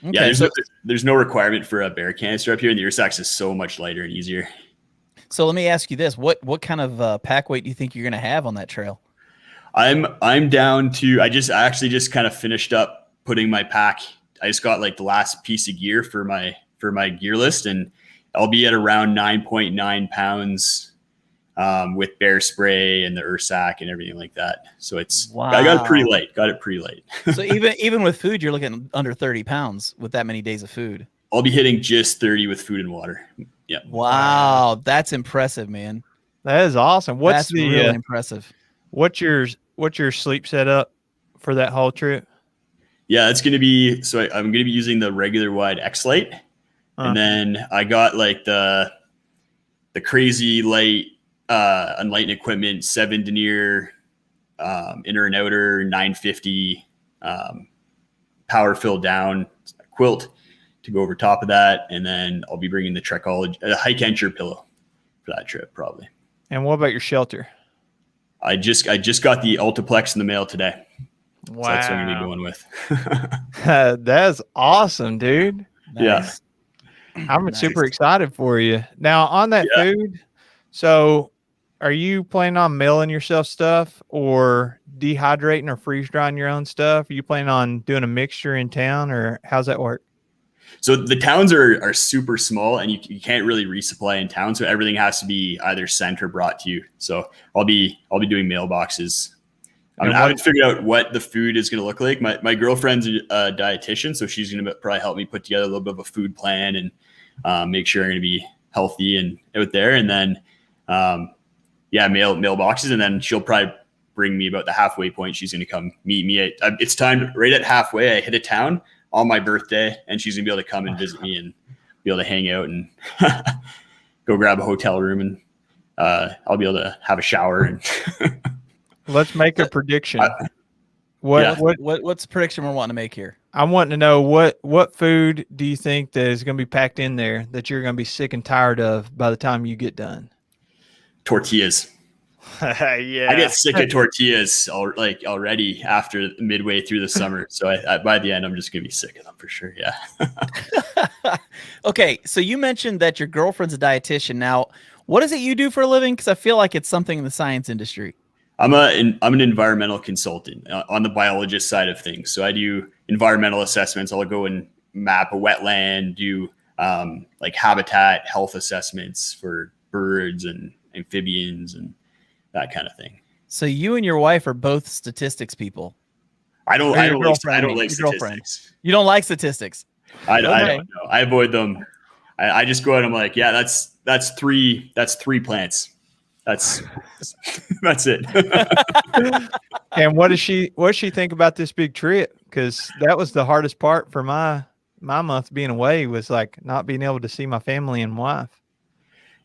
Okay, yeah. There's no requirement for a bear canister up here, and the Ursacks is so much lighter and easier. So let me ask you this: what kind of pack weight do you think you're going to have on that trail? I'm down to. I actually just kind of finished up putting my pack. I just got like the last piece of gear for my gear list, and I'll be at around 9.9 pounds with bear spray and the Ursack and everything like that. So it's I got it pretty light. So even with food, you're looking under 30 pounds with that many days of food. I'll be hitting just 30 with food and water. Yeah. Wow, that's impressive, man. That is awesome. That's really impressive. What's your sleep setup for that whole trip? Yeah, it's going to be, so I'm going to be using the regular wide X Lite. And then I got like the crazy light Unlighten equipment, 7 denier, inner and outer, 950 power fill down quilt to go over top of that. And then I'll be bringing the Trekology, a hike enter pillow for that trip probably. And what about your shelter? I just got the Ultiplex in the mail today. Wow. So that's what I'm going to be going with. That's awesome, dude. Nice. Yeah. I'm super excited for you. Now on that food, so are you planning on mailing yourself stuff, or dehydrating or freeze drying your own stuff? Are you planning on doing a mixture in town, or how's that work? So the towns are super small, and you can't really resupply in town. So everything has to be either sent or brought to you. So I'll be doing mailboxes. I haven't figured out what the food is going to look like. My girlfriend's a dietitian, so she's going to probably help me put together a little bit of a food plan and make sure I'm going to be healthy and out there. And then, mailboxes, and then she'll probably bring me about the halfway point. She's going to come meet me. It's time right at halfway. I hit a town on my birthday, and she's going to be able to come and visit me and be able to hang out and go grab a hotel room, and I'll be able to have a shower and. Let's make a prediction. What's the prediction we're wanting to make here? I'm wanting to know what food do you think that is going to be packed in there that you're going to be sick and tired of by the time you get done? Tortillas. Yeah. I get sick of tortillas already after midway through the summer. So I by the end, I'm just gonna be sick of them for sure. Yeah. Okay, so you mentioned that your girlfriend's a dietitian. Now, what is it you do for a living? Because I feel like it's something in the science industry. I'm an environmental consultant on the biologist side of things. So I do environmental assessments. I'll go and map a wetland, do like habitat health assessments for birds and amphibians and that kind of thing. So you and your wife are both statistics people. I don't like girlfriend. statistics. You don't like statistics. I don't know. I avoid them. I just go out and I'm like, yeah, that's three plants. That's it. And what does she think about this big trip? Because that was the hardest part for my month being away, was like not being able to see my family and wife.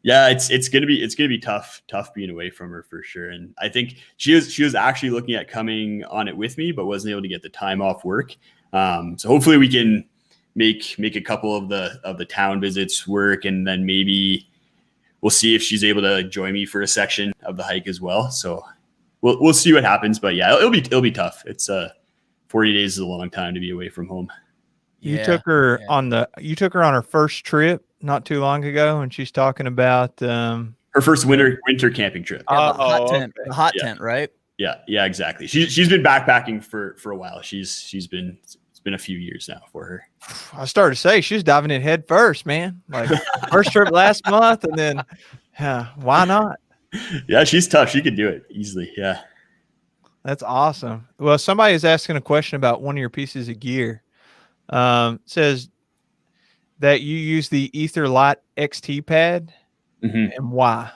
Yeah, it's gonna be tough being away from her for sure. And I think she was actually looking at coming on it with me, but wasn't able to get the time off work. So hopefully we can make a couple of the town visits work, and then maybe we'll see if she's able to join me for a section of the hike as well. So we'll see what happens. But yeah, it'll be tough. It's 40 days is a long time to be away from home. You took her on her first trip not too long ago, and she's talking about her first winter camping trip. Yeah, the hot tent, right? Yeah, exactly. She's been backpacking for a while. It's been a few years now for her. I started to say she's diving in head first, man. Like first trip last month, and then why not? Yeah, she's tough. She could do it easily. Yeah. That's awesome. Well, somebody is asking a question about one of your pieces of gear. Says that you use the Ether Light XT pad, and why?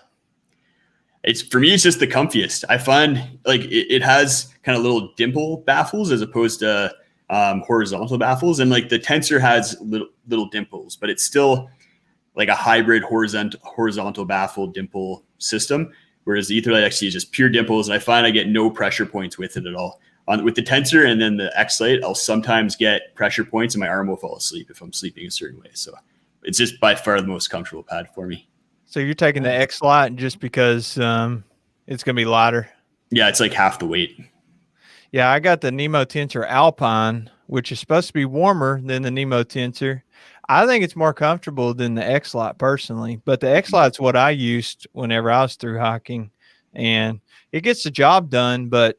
For me, it's just the comfiest. I find like it has kind of little dimple baffles as opposed to horizontal baffles, and like the tensor has little dimples, but it's still like a hybrid horizontal baffle dimple system, whereas the Ether Light XT is just pure dimples, and I find I get no pressure points with it at all. With the tensor and then the X-Lite, I'll sometimes get pressure points and my arm will fall asleep if I'm sleeping a certain way. So it's just by far the most comfortable pad for me. So you're taking the X-Lite just because it's going to be lighter? Yeah, it's like half the weight. Yeah, I got the Nemo Tensor Alpine, which is supposed to be warmer than the Nemo Tensor. I think it's more comfortable than the X-Lite personally, but the X-Lite's what I used whenever I was through hiking, and it gets the job done, but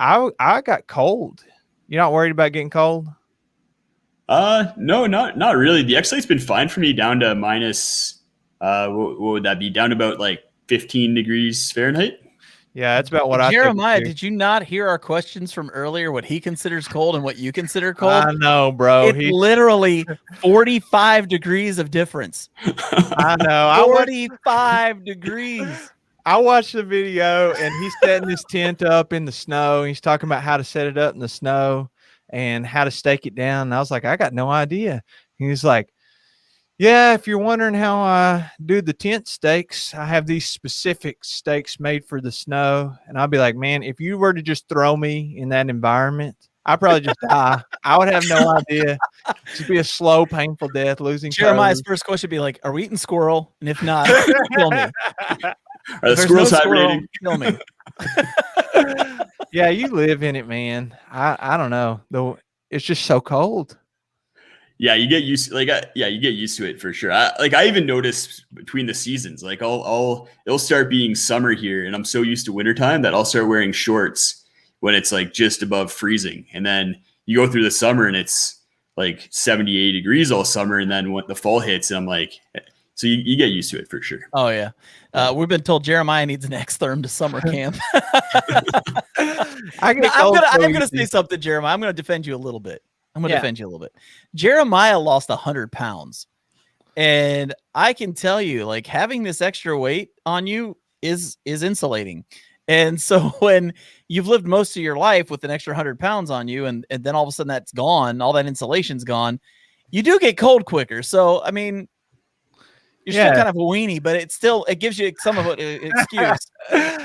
I got cold. You're not worried about getting cold? No, not really. The X-Lite's been fine for me down to minus, what would that be? Down to about like 15 degrees Fahrenheit. Yeah, that's about what Jeremiah, did you not hear our questions from earlier? What he considers cold and what you consider cold? I know, bro. It's literally 45 degrees of difference. I know. 45 degrees. I watched the video, and he's setting his tent up in the snow. He's talking about how to set it up in the snow and how to stake it down. And I was like, I got no idea. He's like, yeah, if you're wondering how I do the tent stakes, I have these specific stakes made for the snow. And I'll be like, man, if you were to just throw me in that environment, I'd probably just die. I would have no idea. It'd be a slow, painful death, losing. Jeremiah's first question would be like, are we eating squirrel? And if not, kill me. Are the squirrels hibernating? Kill me. Yeah, you live in it, man. I don't know. Though it's just so cold. Yeah, you get used to it for sure. I even notice between the seasons, like it'll start being summer here, and I'm so used to wintertime that I'll start wearing shorts when it's like just above freezing. And then you go through the summer and it's like 78 degrees all summer, and then when the fall hits, and I'm like, so you get used to it for sure. Oh yeah. We've been told Jeremiah needs an X-Therm to summer camp. I'm gonna say something, Jeremiah. I'm gonna defend you a little bit. Jeremiah lost 100 pounds. And I can tell you, like, having this extra weight on you is insulating. And so when you've lived most of your life with an extra 100 pounds on you, and then all of a sudden that's gone, all that insulation's gone, you do get cold quicker. So, I mean, you're still kind of a weenie, but it gives you some of an excuse.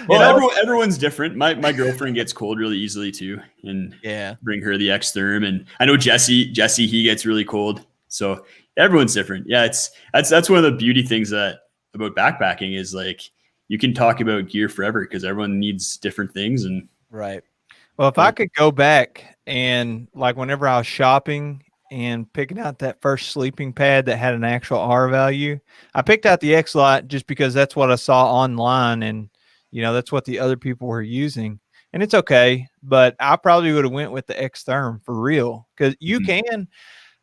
Well, everyone's different. My girlfriend gets cold really easily too, and bring her the X-Therm. And I know Jesse, he gets really cold. So everyone's different. Yeah, that's one of the beauty things about backpacking is like you can talk about gear forever because everyone needs different things. And Right. Well, if I could go back and like whenever I was shopping and picking out that first sleeping pad that had an actual R value, I picked out the X Lot just because that's what I saw online, and that's what the other people were using. And it's okay, but I probably would have went with the X Therm for real, because you can.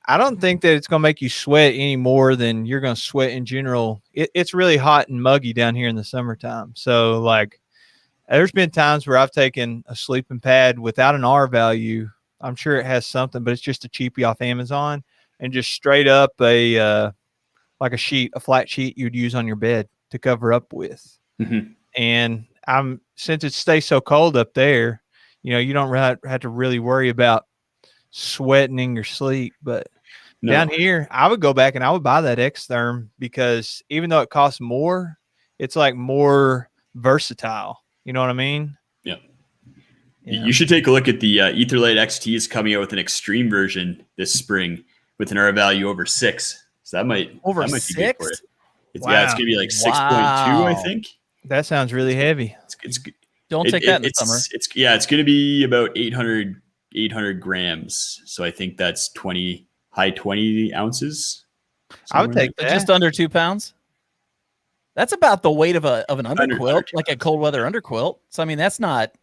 I don't think that it's going to make you sweat any more than you're going to sweat in general. It's really hot and muggy down here in the summertime. So like, there's been times where I've taken a sleeping pad without an R value. I'm sure it has something, but it's just a cheapie off Amazon, and just straight up like a flat sheet you'd use on your bed to cover up with. And since it stays so cold up there, you don't have to really worry about sweating in your sleep. But down here, I would go back and I would buy that X Therm, because even though it costs more, it's like more versatile. You know what I mean? Yeah. You should take a look at the Etherlite XT is coming out with an extreme version this spring with an R value over 6. So that might be good for it. Yeah, it's gonna be like 6.2, I think. That sounds really heavy. Don't take that in the summer. It's gonna be about 800 grams. So I think that's high 20 ounces. I would take that. Just under 2 pounds. That's about the weight of an underquilt, like a cold weather underquilt. So I mean, that's not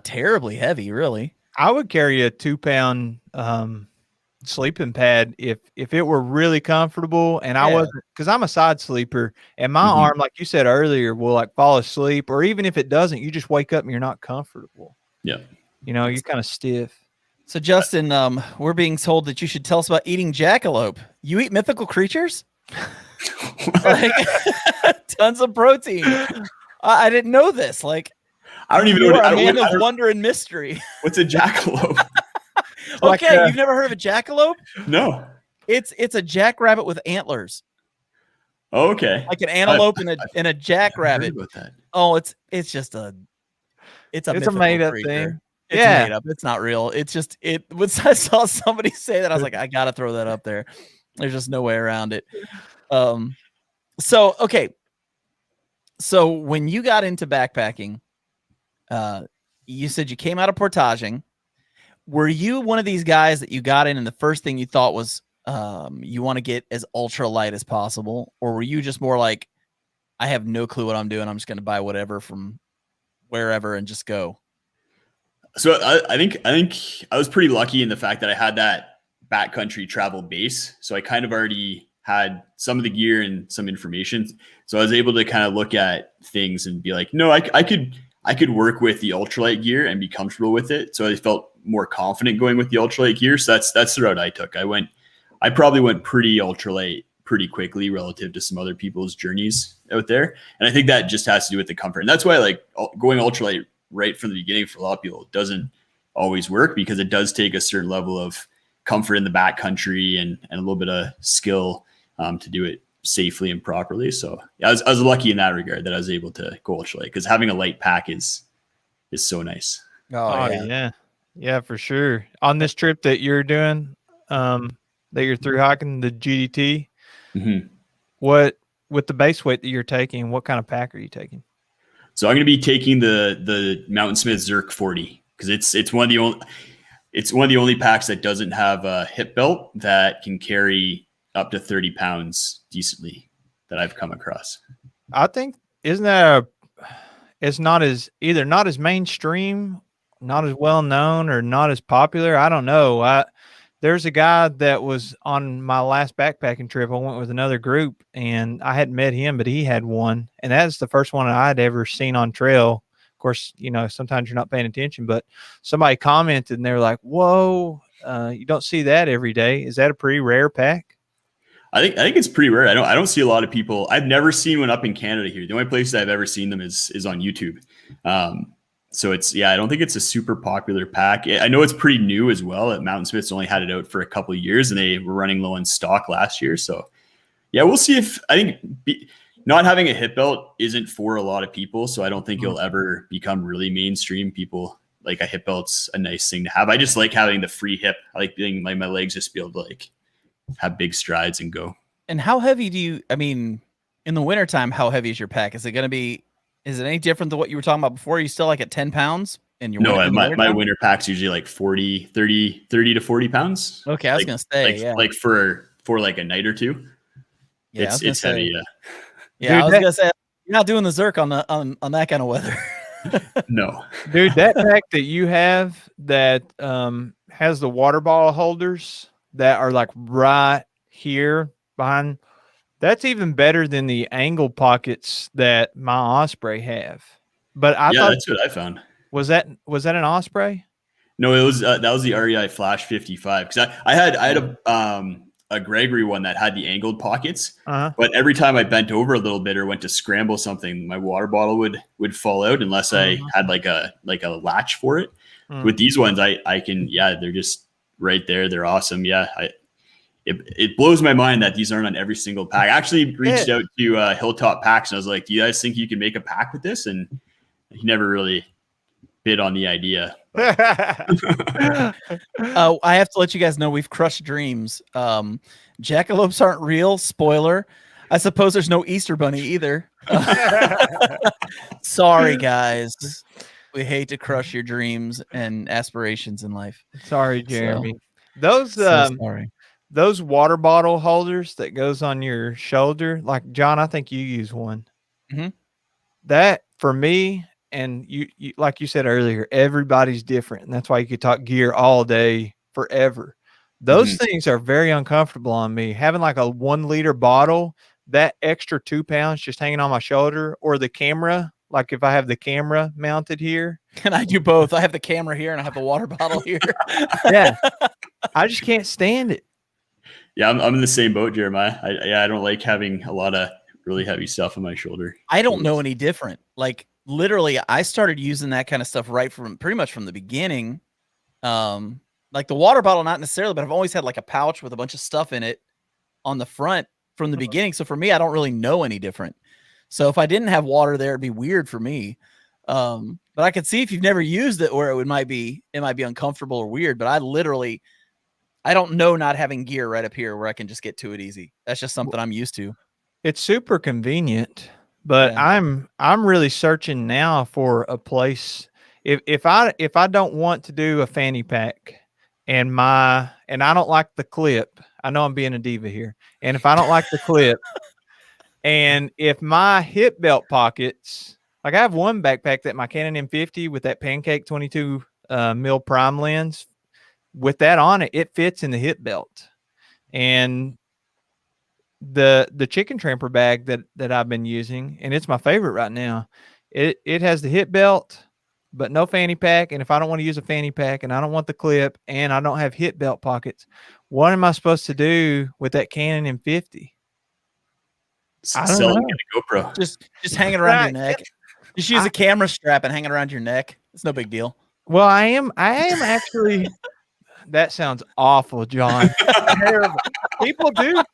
terribly heavy, really. I would carry a 2-pound sleeping pad if it were really comfortable, and I wasn't, because I'm a side sleeper, and my arm, like you said earlier, will like fall asleep, or even if it doesn't, you just wake up and you're not comfortable. Yeah, you're kind of stiff. So Justin, we're being told that you should tell us about eating jackalope. You eat mythical creatures? Like, tons of protein. I didn't know this. Like, I don't even know. A man of wonder and mystery. What's a jackalope? Okay, you've never heard of a jackalope? No. It's a jackrabbit with antlers. Oh, okay. Like an antelope and a jackrabbit. Oh, it's a made up thing. It's made up. It's not real. It's just when I saw somebody say that, I was like, I gotta throw that up there. There's just no way around it. So when you got into backpacking, you said you came out of portaging. Were you one of these guys that you got in and the first thing you thought was you want to get as ultra light as possible? Or were you just more like, I have no clue what I'm doing, I'm just going to buy whatever from wherever and just go? So I think I was pretty lucky in the fact that I had that backcountry travel base. So I kind of already had some of the gear and some information. So I was able to kind of look at things and be like, no, I could work with the ultralight gear and be comfortable with it. So I felt more confident going with the ultralight gear. So that's the route I took. I probably went pretty ultralight pretty quickly relative to some other people's journeys out there. And I think that just has to do with the comfort. And that's why like going ultralight right from the beginning for a lot of people doesn't always work, because it does take a certain level of comfort in the backcountry and a little bit of skill to do it safely and properly. So I was lucky in that regard that I was able to go ultralight, because having a light pack is so nice. Oh yeah, for sure. On this trip that you're doing, that you're through hiking the GDT, what with the base weight that you're taking, what kind of pack are you taking? So I'm going to be taking the Mountain Smith Zerk 40, because it's one of the only packs that doesn't have a hip belt that can carry up to 30 pounds decently that I've come across. I think it's not as mainstream, not as well known, or not as popular. I don't know. There's a guy that was on my last backpacking trip. I went with another group and I hadn't met him, but he had one. And that's the first one I'd ever seen on trail. Of course, sometimes you're not paying attention, but somebody commented and they were like, whoa, you don't see that every day. Is that a pretty rare pack? I think it's pretty rare. I don't see a lot of people. I've never seen one up in Canada here. The only place I've ever seen them is on YouTube. So I don't think it's a super popular pack. I know it's pretty new as well. Mountain Smith's only had it out for a couple of years and they were running low on stock last year. So yeah, we'll see not having a hip belt isn't for a lot of people. So I don't think it'll ever become really mainstream. People like a hip belt's a nice thing to have. I just like having the free hip. I like being like my legs just be able to like have big strides and go. And how heavy do you, In the wintertime, how heavy is your pack? Is it any different than what you were talking about before? Are you still like at 10 pounds in your my winter pack's usually like 30 to 40 pounds. Okay, I was gonna say, like for like a night or two. Yeah, it's heavy. Yeah, I was gonna say you're not doing the Zerk on that kind of weather. No, dude, that pack that you have that has the water bottle holders that are like right here behind, that's even better than the angle pockets that my Osprey have. But I thought that's what I found. Was that an Osprey? No, it was that was the REI Flash 55 because I had a Gregory one that had the angled pockets, but every time I bent over a little bit or went to scramble something, my water bottle would fall out unless I had like a latch for it. With these ones, I can they're just right there. They're awesome. It blows my mind that these aren't on every single pack. I actually reached out to Hilltop Packs and I was like, do you guys think you can make a pack with this? And he never really bid on the idea. I have to let you guys know we've crushed dreams. Jackalopes aren't real. Spoiler. I suppose there's no Easter bunny either. Sorry, guys. We hate to crush your dreams and aspirations in life. Sorry, Jeremy. Those water bottle holders that goes on your shoulder, like John, I think you use one. That for me, and you like you said earlier, everybody's different, and that's why you could talk gear all day forever. Those things are very uncomfortable on me. Having like a 1 liter bottle, that extra 2 pounds just hanging on my shoulder, or the camera. Like if I have the camera mounted here. And I do both. I have the camera here and I have the water bottle here. Yeah. I just can't stand it. Yeah, I'm in the same boat, Jeremiah. I don't like having a lot of really heavy stuff on my shoulder. I don't know any different. Like literally, I started using that kind of stuff pretty much from the beginning. Like the water bottle, not necessarily, but I've always had like a pouch with a bunch of stuff in it on the front from the beginning. So for me, I don't really know any different. So if I didn't have water there, it'd be weird for me. But I could see if you've never used it, where it might be uncomfortable or weird. But I don't know not having gear right up here where I can just get to it easy. That's just something I'm used to. It's super convenient, but I'm really searching now for a place. If I don't want to do a fanny pack and I don't like the clip, I know I'm being a diva here. And if I don't like the clip, and if my hip belt pockets, like I have one backpack that my Canon M50 with that Pancake 22 mil prime lens, with that on it, it fits in the hip belt. And the chicken tramper bag that I've been using, and it's my favorite right now, it has the hip belt, but no fanny pack. And if I don't want to use a fanny pack and I don't want the clip and I don't have hip belt pockets, what am I supposed to do with that Canon M50? I don't know. Get a GoPro. Just hang it around your neck. Just use a camera strap and hang it around your neck. It's no big deal. Well, I am actually. That sounds awful, John. Terrible. People do.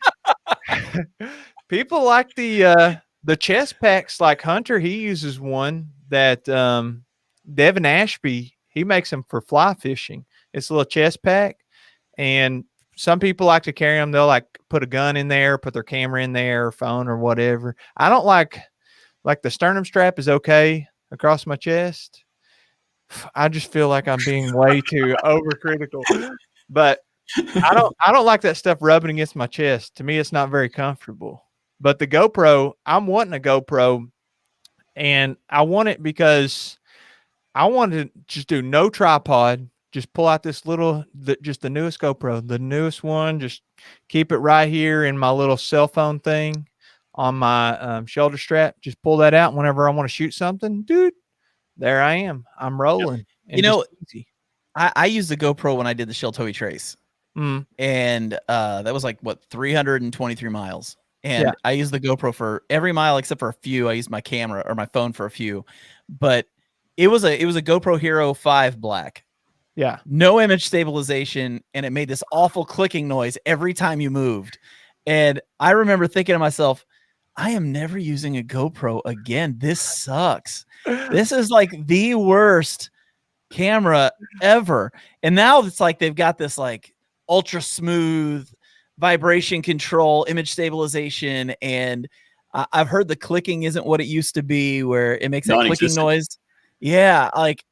People like the chest packs. Like Hunter, he uses one that Devin Ashby, he makes them for fly fishing. It's a little chest pack, and some people like to carry them. They'll like put a gun in there, put their camera in there, or phone or whatever. I don't like the sternum strap is okay across my chest. I just feel like I'm being way too overcritical, but I don't like that stuff rubbing against my chest. To me, it's not very comfortable. But the GoPro, I'm wanting a GoPro, and I want it because I want to just do no tripod. Just pull out this just the newest GoPro, the newest one. Just keep it right here in my little cell phone thing on my shoulder strap. Just pull that out whenever I want to shoot something, dude. There I am. I'm rolling. Yep. I used the GoPro when I did the Sheltoe Trace, and that was like 323 miles. And I used the GoPro for every mile except for a few. I used my camera or my phone for a few, but it was a GoPro Hero 5 Black. Yeah. No image stabilization, and it made this awful clicking noise every time you moved. And I remember thinking to myself, I am never using a GoPro again. This sucks. This is like the worst camera ever. And now it's like they've got this like ultra smooth vibration control, image stabilization, and I've heard the clicking isn't what it used to be, where it makes that clicking Non-existent. noise. Yeah, like,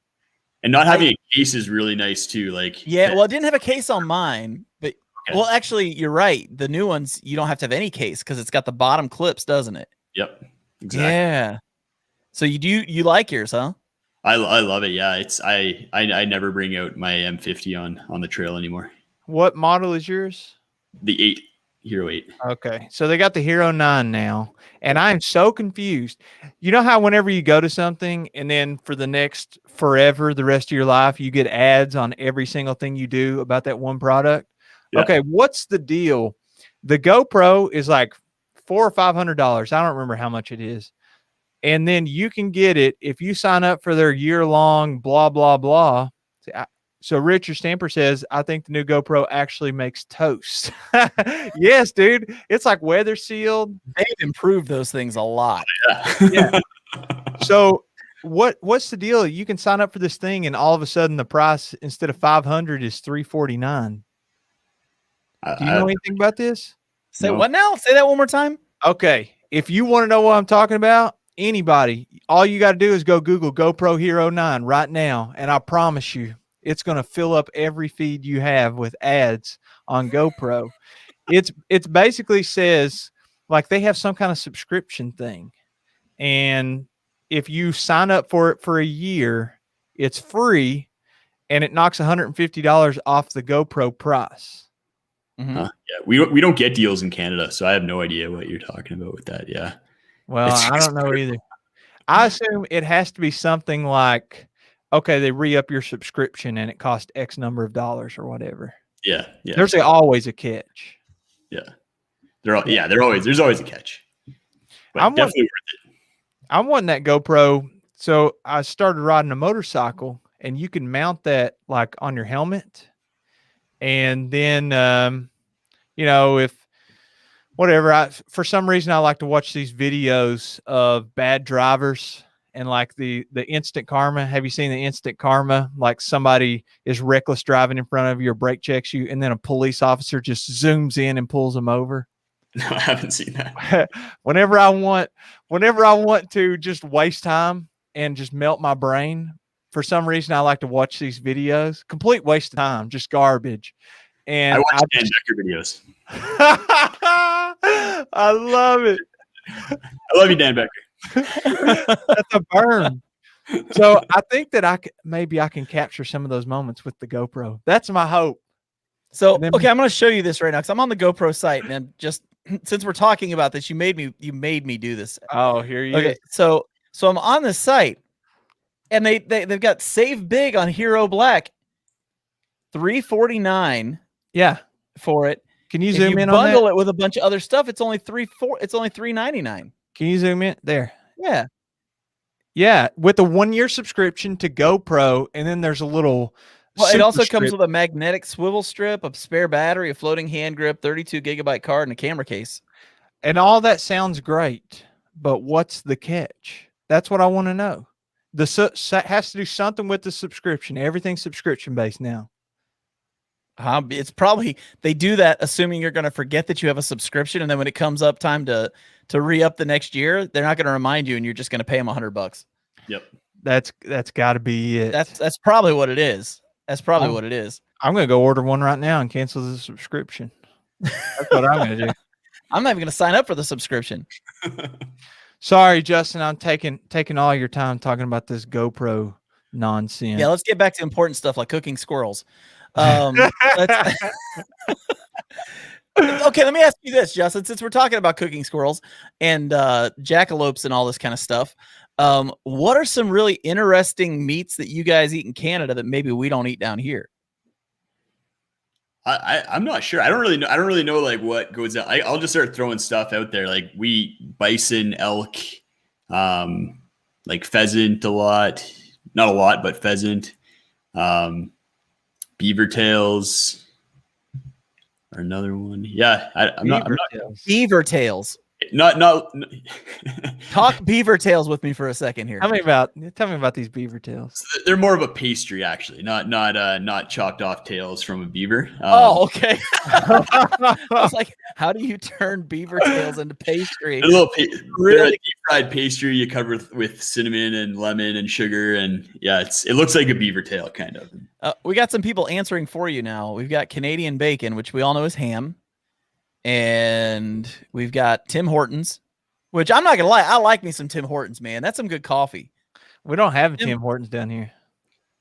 And not having a case is really nice too. Like, yeah, well, I didn't have a case on mine, but Okay. well, actually, you're right. The new ones, you don't have to have any case because it's got the bottom clips, doesn't it? Yep, exactly. Yeah. So you like yours, huh? I love it. Yeah, it's I never bring out my M50 on the trail anymore. What model is yours? The Hero 8. Okay, so they got the Hero 9 now, and I'm so confused. You know how whenever you go to something and then for the next forever, the rest of your life, you get ads on every single thing you do about that one product? Yeah. Okay, what's the deal? The GoPro is like $400 or $500. I don't remember how much it is. And then you can get it if you sign up for their year-long blah, blah, blah. So Richard Stamper says, I think the new GoPro actually makes toast. Yes, dude. It's like weather sealed. They've improved those things a lot. Yeah. So what's the deal? You can sign up for this thing and all of a sudden the price instead of $500 is $349. Do you know anything about this? Say what now? Say that one more time. Okay. If you want to know what I'm talking about, anybody, all you got to do is go Google GoPro Hero 9 right now. And I promise you, it's going to fill up every feed you have with ads on GoPro. It's basically says like they have some kind of subscription thing. And if you sign up for it for a year, it's free and it knocks $150 off the GoPro price. Mm-hmm. Yeah, we don't get deals in Canada, so I have no idea what you're talking about with that. Yeah. Well, I don't know either. I assume it has to be something like, okay, they re-up your subscription and it costs X number of dollars or whatever. Yeah. There's always a catch. Yeah. There's always a catch. But I'm definitely worth it. I'm wanting that GoPro. So I started riding a motorcycle and you can mount that like on your helmet. And then, if whatever, for some reason, I like to watch these videos of bad drivers and like the instant karma. Have you seen the instant karma? Like somebody is reckless driving in front of you or brake checks you, and then a police officer just zooms in and pulls them over. No, I haven't seen that. Whenever I want to just waste time and just melt my brain, for some reason, I like to watch these videos. Complete waste of time, just garbage. And I watch Dan Becker videos. I love it. I love you, Dan Becker. That's a burn. So I think that maybe I can capture some of those moments with the GoPro. That's my hope. So, okay, I'm going to show you this right now because I'm on the GoPro site, and just since we're talking about this, you made me do this. Oh, here you go. So I'm on the site, and they've got Save Big on Hero Black, $349. Yeah, for it. Can you zoom in on that? Bundle it with a bunch of other stuff. It's only $399. Can you zoom in there? Yeah. Yeah, with a 1-year subscription to GoPro, and then there's a little. Well, it also comes with a magnetic swivel strip, a spare battery, a floating hand grip, 32 gigabyte card, and a camera case. And all that sounds great, but what's the catch? That's what I want to know. Has to do something with the subscription. Everything's subscription based now. It's probably they do that assuming you're going to forget that you have a subscription, and then when it comes up time to re-up the next year, they're not going to remind you, and you're just going to pay them $100. Yep, that's got to be it. That's probably what it is. That's probably what it is. I'm going to go order one right now and cancel the subscription. That's what I'm going to do. I'm not even going to sign up for the subscription. Sorry, Justin. I'm taking all your time talking about this GoPro nonsense. Yeah, let's get back to important stuff like cooking squirrels. Okay, let me ask you this, Justin, since we're talking about cooking squirrels and jackalopes and all this kind of stuff, what are some really interesting meats that you guys eat in Canada that maybe we don't eat down here? I'm not sure. I don't really know like what goes out. I'll just start throwing stuff out there. Like we eat bison, elk, like pheasant a lot. Not a lot, but pheasant. Beaver Tails or another one. Yeah, I'm not. Beaver Tails. Not. Talk Beaver Tails with me for a second here. Tell me about these beaver tails. They're more of a pastry, actually, not chopped off tails from a beaver. Oh, okay. I was like, how do you turn beaver tails into pastry? A little Really? they're a deep fried pastry you cover with cinnamon and lemon and sugar, and yeah, it looks like a beaver tail kind of. We got some people answering for you now. We've got Canadian bacon, which we all know is ham, and we've got Tim Hortons, which I'm not gonna lie, I like me some Tim Hortons, man. That's some good coffee. We don't have a Tim Hortons down here.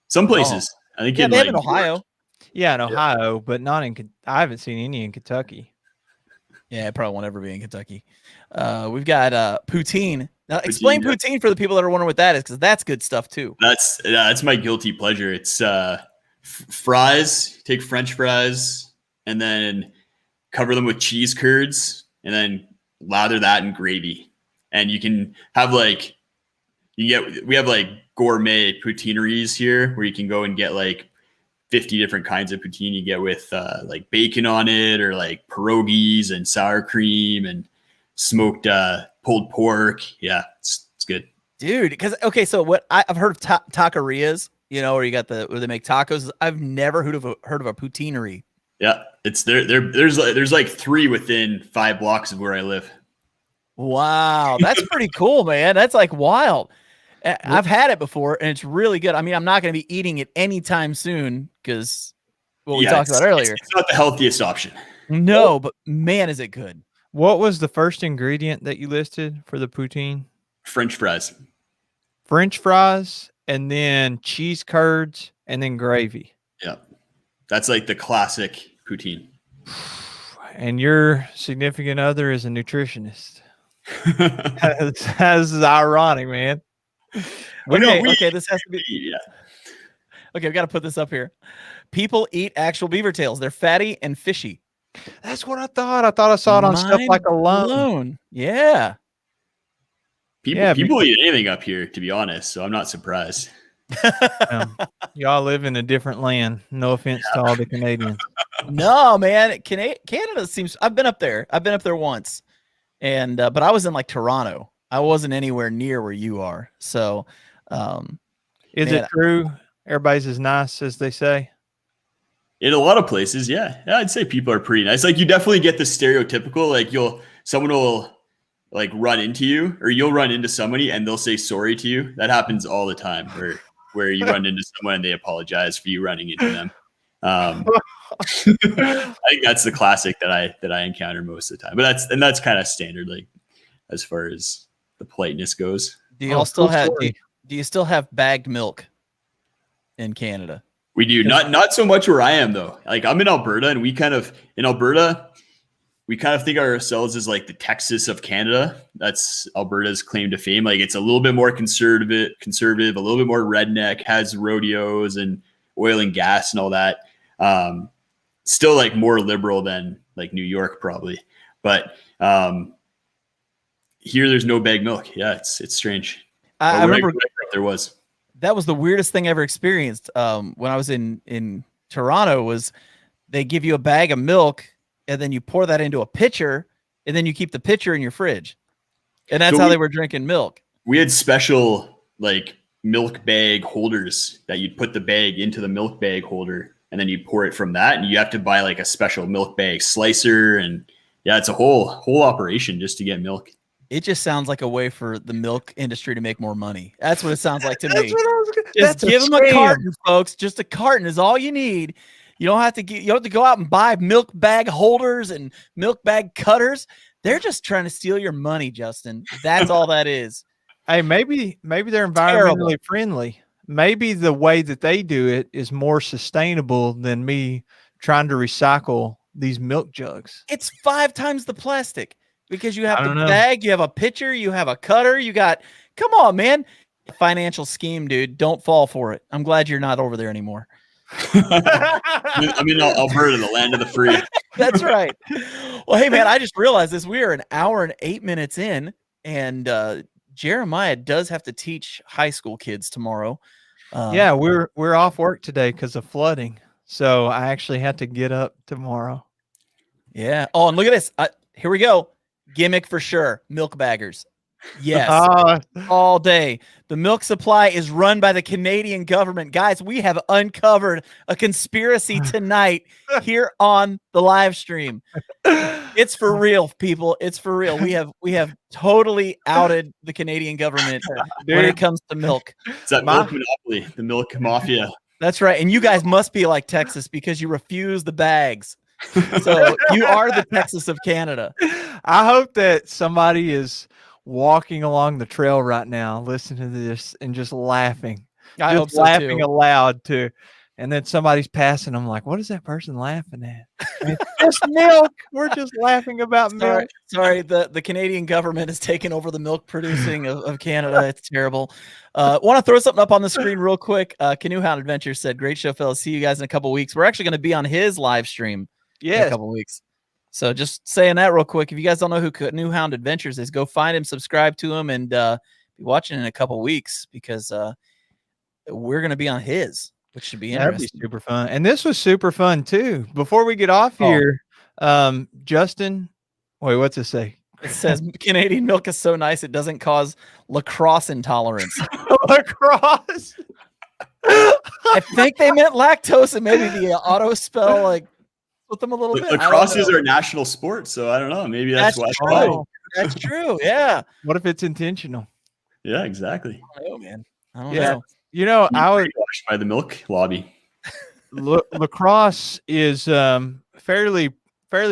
Some places, I think, Yeah, they have in Ohio. Yeah, in Ohio, but not in. I haven't seen any in Kentucky. Yeah, it probably won't ever be in Kentucky. We've got Poutine. Now, explain Poutine for the people that are wondering what that is, because that's good stuff too. That's my guilty pleasure. It's fries. Take French fries and then cover them with cheese curds, and then lather that in gravy. And you can have we have like gourmet poutineries here where you can go and get like 50 different kinds of poutine. You get with like bacon on it, or like pierogies and sour cream and smoked pulled pork. Yeah, it's good, dude. Because okay, so what I've heard of taquerias, where you got where they make tacos. I've never heard of a poutinery. Yeah, it's there's like 3 within 5 blocks of where I live. Wow, that's pretty cool, man. That's like wild. I've had it before, and it's really good. I mean, I'm not going to be eating it anytime soon because what we talked about earlier. It's not the healthiest option. No, but man, is it good. What was the first ingredient that you listed for the poutine? French fries. French fries, and then cheese curds, and then gravy. Yeah. That's like the classic poutine. And your significant other is a nutritionist. That's ironic, man. Okay, this has to be. Yeah. Okay, we got to put this up here. People eat actual beaver tails. They're fatty and fishy. That's what I thought. I thought I saw it on stuff like Alone. Yeah. People eat anything up here, to be honest, so I'm not surprised. Y'all live in a different land. No offense to all the Canadians. No, man. Canada seems. I've been up there. I've been up there once, and but I was in like Toronto. I wasn't anywhere near where you are. So, is it true? Everybody's as nice as they say. In a lot of places, yeah, I'd say people are pretty nice. Like, you definitely get the stereotypical, like someone will like run into you, or you'll run into somebody and they'll say sorry to you. That happens all the time, where you run into someone and they apologize for you running into them. I think that's the classic that I encounter most of the time. But that's kind of standard, like as far as the politeness goes. Do you do you still have bagged milk in Canada? We do. Not so much where I am, though. Like, I'm in Alberta, and we kind of think of ourselves as like the Texas of Canada. That's Alberta's claim to fame. Like, it's a little bit more conservative, a little bit more redneck, has rodeos and oil and gas and all that. Still like more liberal than like New York probably. But here there's no bagged milk. Yeah, it's strange. I remember there was. That was the weirdest thing I ever experienced when I was in Toronto. Was they give you a bag of milk and then you pour that into a pitcher and then you keep the pitcher in your fridge, and that's how they were drinking milk. We had special like milk bag holders that you'd put the bag into the milk bag holder and then you pour it from that, and you have to buy like a special milk bag slicer, and yeah, it's a whole operation just to get milk. It just sounds like a way for the milk industry to make more money. That's what it sounds like to me. Just give them a carton, folks. Just a carton is all you need. You don't have to go out and buy milk bag holders and milk bag cutters. They're just trying to steal your money, Justin. That's all that is. Hey, maybe they're environmentally friendly. Maybe the way that they do it is more sustainable than me trying to recycle these milk jugs. It's 5 times the plastic. Because you have the bag, you have a pitcher, you have a cutter, come on, man. Financial scheme, dude. Don't fall for it. I'm glad you're not over there anymore. I mean, Alberta, the land of the free. That's right. Well, hey, man, I just realized this. We are an hour and 8 minutes in, and Jeremiah does have to teach high school kids tomorrow. Yeah, we're off work today because of flooding. So I actually had to get up tomorrow. Yeah. Oh, and look at this. Here we go. Gimmick for sure. Milk baggers. Yes. All day. The milk supply is run by the Canadian government. Guys, we have uncovered a conspiracy tonight here on the live stream. It's for real, people. It's for real. We have totally outed the Canadian government when it comes to milk. It's that milk monopoly, the milk mafia. That's right. And you guys must be like Texas because you refuse the bags. So you are the Texas of Canada. I hope that somebody is walking along the trail right now, listening to this and just laughing. I hope so laughing too. aloud too. And then somebody's passing them like, what is that person laughing at? It's just milk. We're just laughing about milk. Sorry, the Canadian government has taken over the milk producing of Canada. It's terrible. Want to throw something up on the screen real quick. Canoe Hound Adventures said, great show, fellas. See you guys in a couple weeks. We're actually going to be on his live stream in a couple weeks. So just saying that real quick. If you guys don't know who Canoe Hound Adventures is, go find him, subscribe to him, and be watching in a couple weeks because we're going to be on his, which should be interesting. That'd be super fun. And this was super fun too. Before we get off here, Justin, wait, what's it say? It says Canadian milk is so nice it doesn't cause lacrosse intolerance. Lacrosse. I think they meant lactose and maybe the auto spell like with them a little bit. Lacrosse is our national sport, so I don't know. Maybe that's why. True. That's true. Yeah. What if it's intentional? Yeah, exactly. I don't know, man. I don't know. You know, I was by the milk lobby. lacrosse is fairly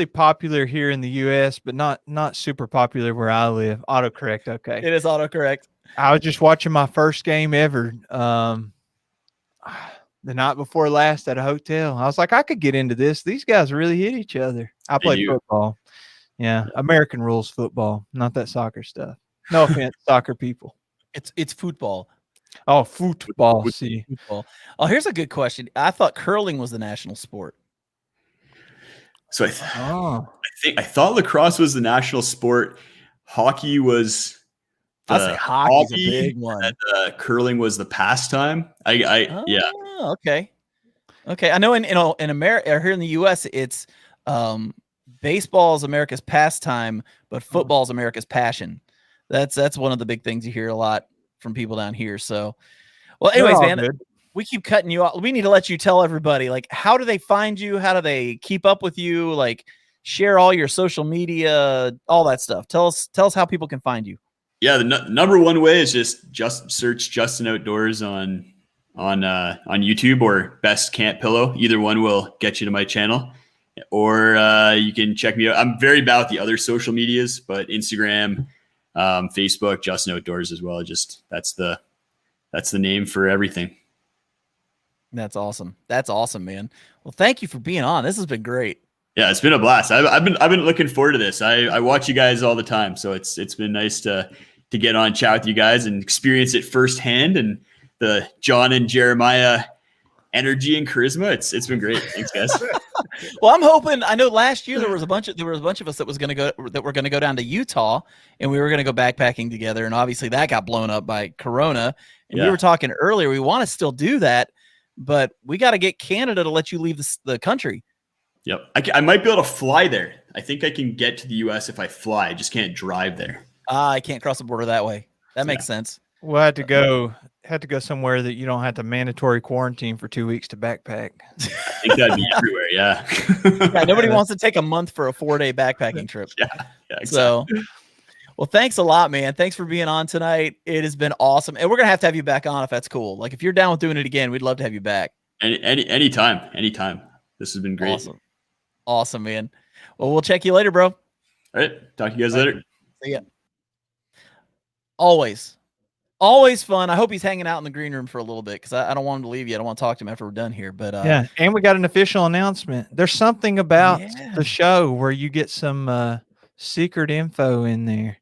popular here in the U.S., but not super popular where I live. Autocorrect, okay. It is autocorrect. I was just watching my first game ever the night before last at a hotel. I was like, I could get into this. These guys really hit each other. I play football. Yeah, American rules football, not that soccer stuff. No offense, soccer people. It's football. Oh, football. See. Football. Oh, here's a good question. I thought curling was the national sport. So I thought lacrosse was the national sport. Hockey was hockey's a big one. And, curling was the pastime. Yeah. Okay. I know in America or here in the US, it's baseball is America's pastime, but football is America's passion. That's one of the big things you hear a lot from people down here. So, well, anyways, man, we keep cutting you off. We need to let you tell everybody, like, how do they find you? How do they keep up with you? Like, share all your social media, all that stuff. Tell us how people can find you. Yeah, the number one way is just search Justin Outdoors on YouTube or Best Camp Pillow. Either one will get you to my channel, or you can check me out. I'm very bad with the other social medias, but Instagram, Facebook, Justin Outdoors as well. Just that's the name for everything. That's awesome. That's awesome, man. Well, thank you for being on. This has been great. Yeah, it's been a blast. I've been looking forward to this. I watch you guys all the time, so it's been nice to get on, chat with you guys, and experience it firsthand. And the John and Jeremiah energy and charisma. It's been great. Thanks, guys. Well, I'm hoping. I know last year there was a bunch of us that were going to go down to Utah, and we were going to go backpacking together. And obviously that got blown up by Corona. And we were talking earlier. We want to still do that, but we got to get Canada to let you leave the country. Yep. I might be able to fly there. I think I can get to the U.S. if I fly. I just can't drive there. I can't cross the border that way. That makes sense. We'll have to go somewhere that you don't have to mandatory quarantine for 2 weeks to backpack. I think that'd be everywhere. Yeah. Yeah. Nobody wants to take a month for a 4-day backpacking trip. Yeah. Exactly. So, well, thanks a lot, man. Thanks for being on tonight. It has been awesome. And we're going to have you back on if that's cool. Like if you're down with doing it again, we'd love to have you back. Anytime. This has been great. Awesome, man. Well, we'll check you later, bro. All right. Talk to you guys later. See ya. Always fun. I hope he's hanging out in the green room for a little bit because I don't want him to leave yet. I don't want to talk to him after we're done here. But yeah, and we got an official announcement. There's something about the show where you get some secret info in there.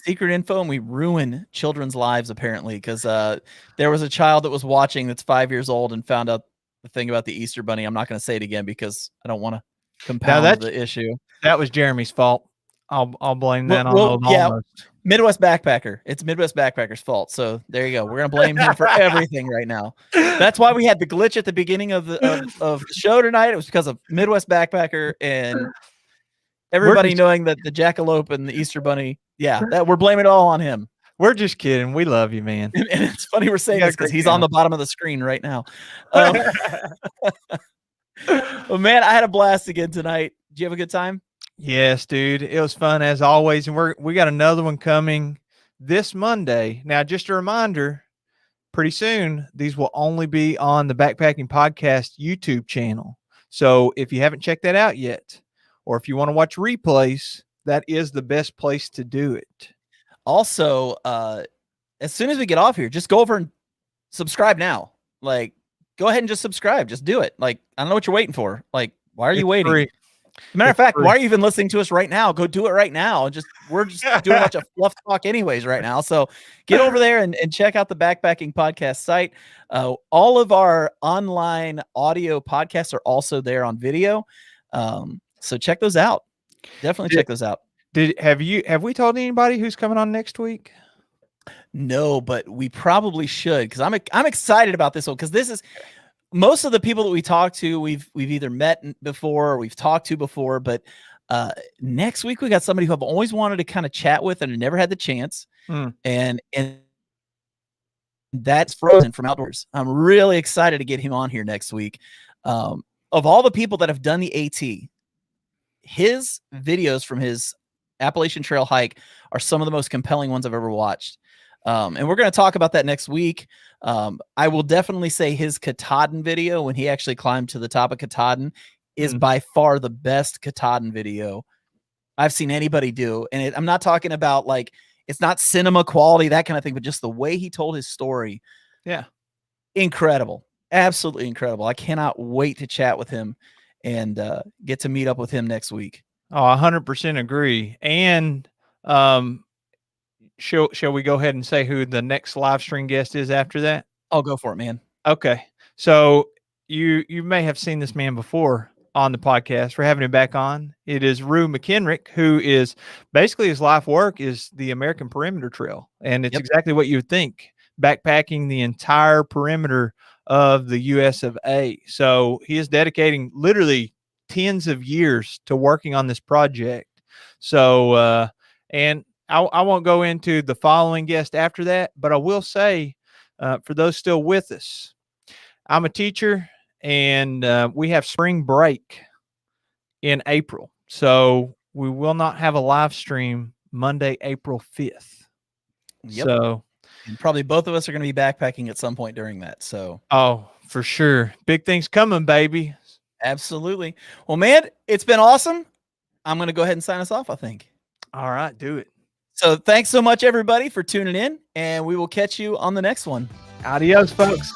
Secret info, and we ruin children's lives apparently because there was a child that was watching that's 5 years old and found out the thing about the Easter Bunny. I'm not going to say it again because I don't want to compound the issue. That was Jeremy's fault. I'll blame that on almost. Midwest Backpacker. It's Midwest Backpacker's fault. So there you go. We're gonna blame him for everything right now. That's why we had the glitch at the beginning of the show tonight. It was because of Midwest Backpacker, and Everybody just- knowing that the Jackalope and the Easter Bunny, that we're blaming it all on him. We're just kidding. We love you, man. And it's funny we're saying got a this because great he's on the bottom of the screen right now. Oh, Well, man, I had a blast again tonight. Did you have a good time? yes, dude. It was fun as always. And we got another one coming this Monday. Now, just a reminder, pretty soon, these will only be on the Backpacking Podcast YouTube channel. So if you haven't checked that out yet, or if you want to watch replays, that is the best place to do it. Also, as soon as we get off here, just go over and subscribe now. Like, go ahead and just subscribe. Just do it. Like, I don't know what you're waiting for. Like, why are you waiting? Free. Matter of It's fact, free. why are you even listening to us right now? Go do it right now. We're just doing a bunch of fluff talk anyways right now. So get over there and check out the Backpacking Podcast site. All of our online audio podcasts are also there on video. So check those out. Definitely check those out. Have we told anybody who's coming on next week? No, but we probably should, because I'm excited about this one, because this is most of the people that we talk to, we've either met before or we've talked to before, but next week we got somebody who I've always wanted to kind of chat with and never had the chance. And that's Frozen from Outdoors. I'm really excited to get him on here next week. Of all the people that have done the AT, his videos from his Appalachian Trail hike are some of the most compelling ones I've ever watched. And we're going to talk about that next week. I will definitely say his Katahdin video, when he actually climbed to the top of Katahdin, is by far the best Katahdin video I've seen anybody do. And I'm not talking about, like, it's not cinema quality, that kind of thing, but just the way he told his story. Yeah. Incredible. Absolutely incredible. I cannot wait to chat with him and get to meet up with him next week. Oh, 100% agree. And shall we go ahead and say who the next live stream guest is after that? I'll go for it, man. Okay. So you may have seen this man before on the podcast. We're having him back on. It is Rue Mckinrick, who is basically, his life work is the American Perimeter Trail. And it's exactly what you would think, backpacking the entire perimeter of the US of A. So he is dedicating literally tens of years to working on this project. So, and I won't go into the following guest after that, but I will say, for those still with us, I'm a teacher, and we have spring break in April. So we will not have a live stream Monday, April 5th. Yep. So, and probably both of us are going to be backpacking at some point during that. So, oh, for sure. Big things coming, baby. Absolutely. Well, man, it's been awesome. I'm going to go ahead and sign us off, I think. All right, do it. So thanks so much, everybody, for tuning in, and we will catch you on the next one. Adios, folks.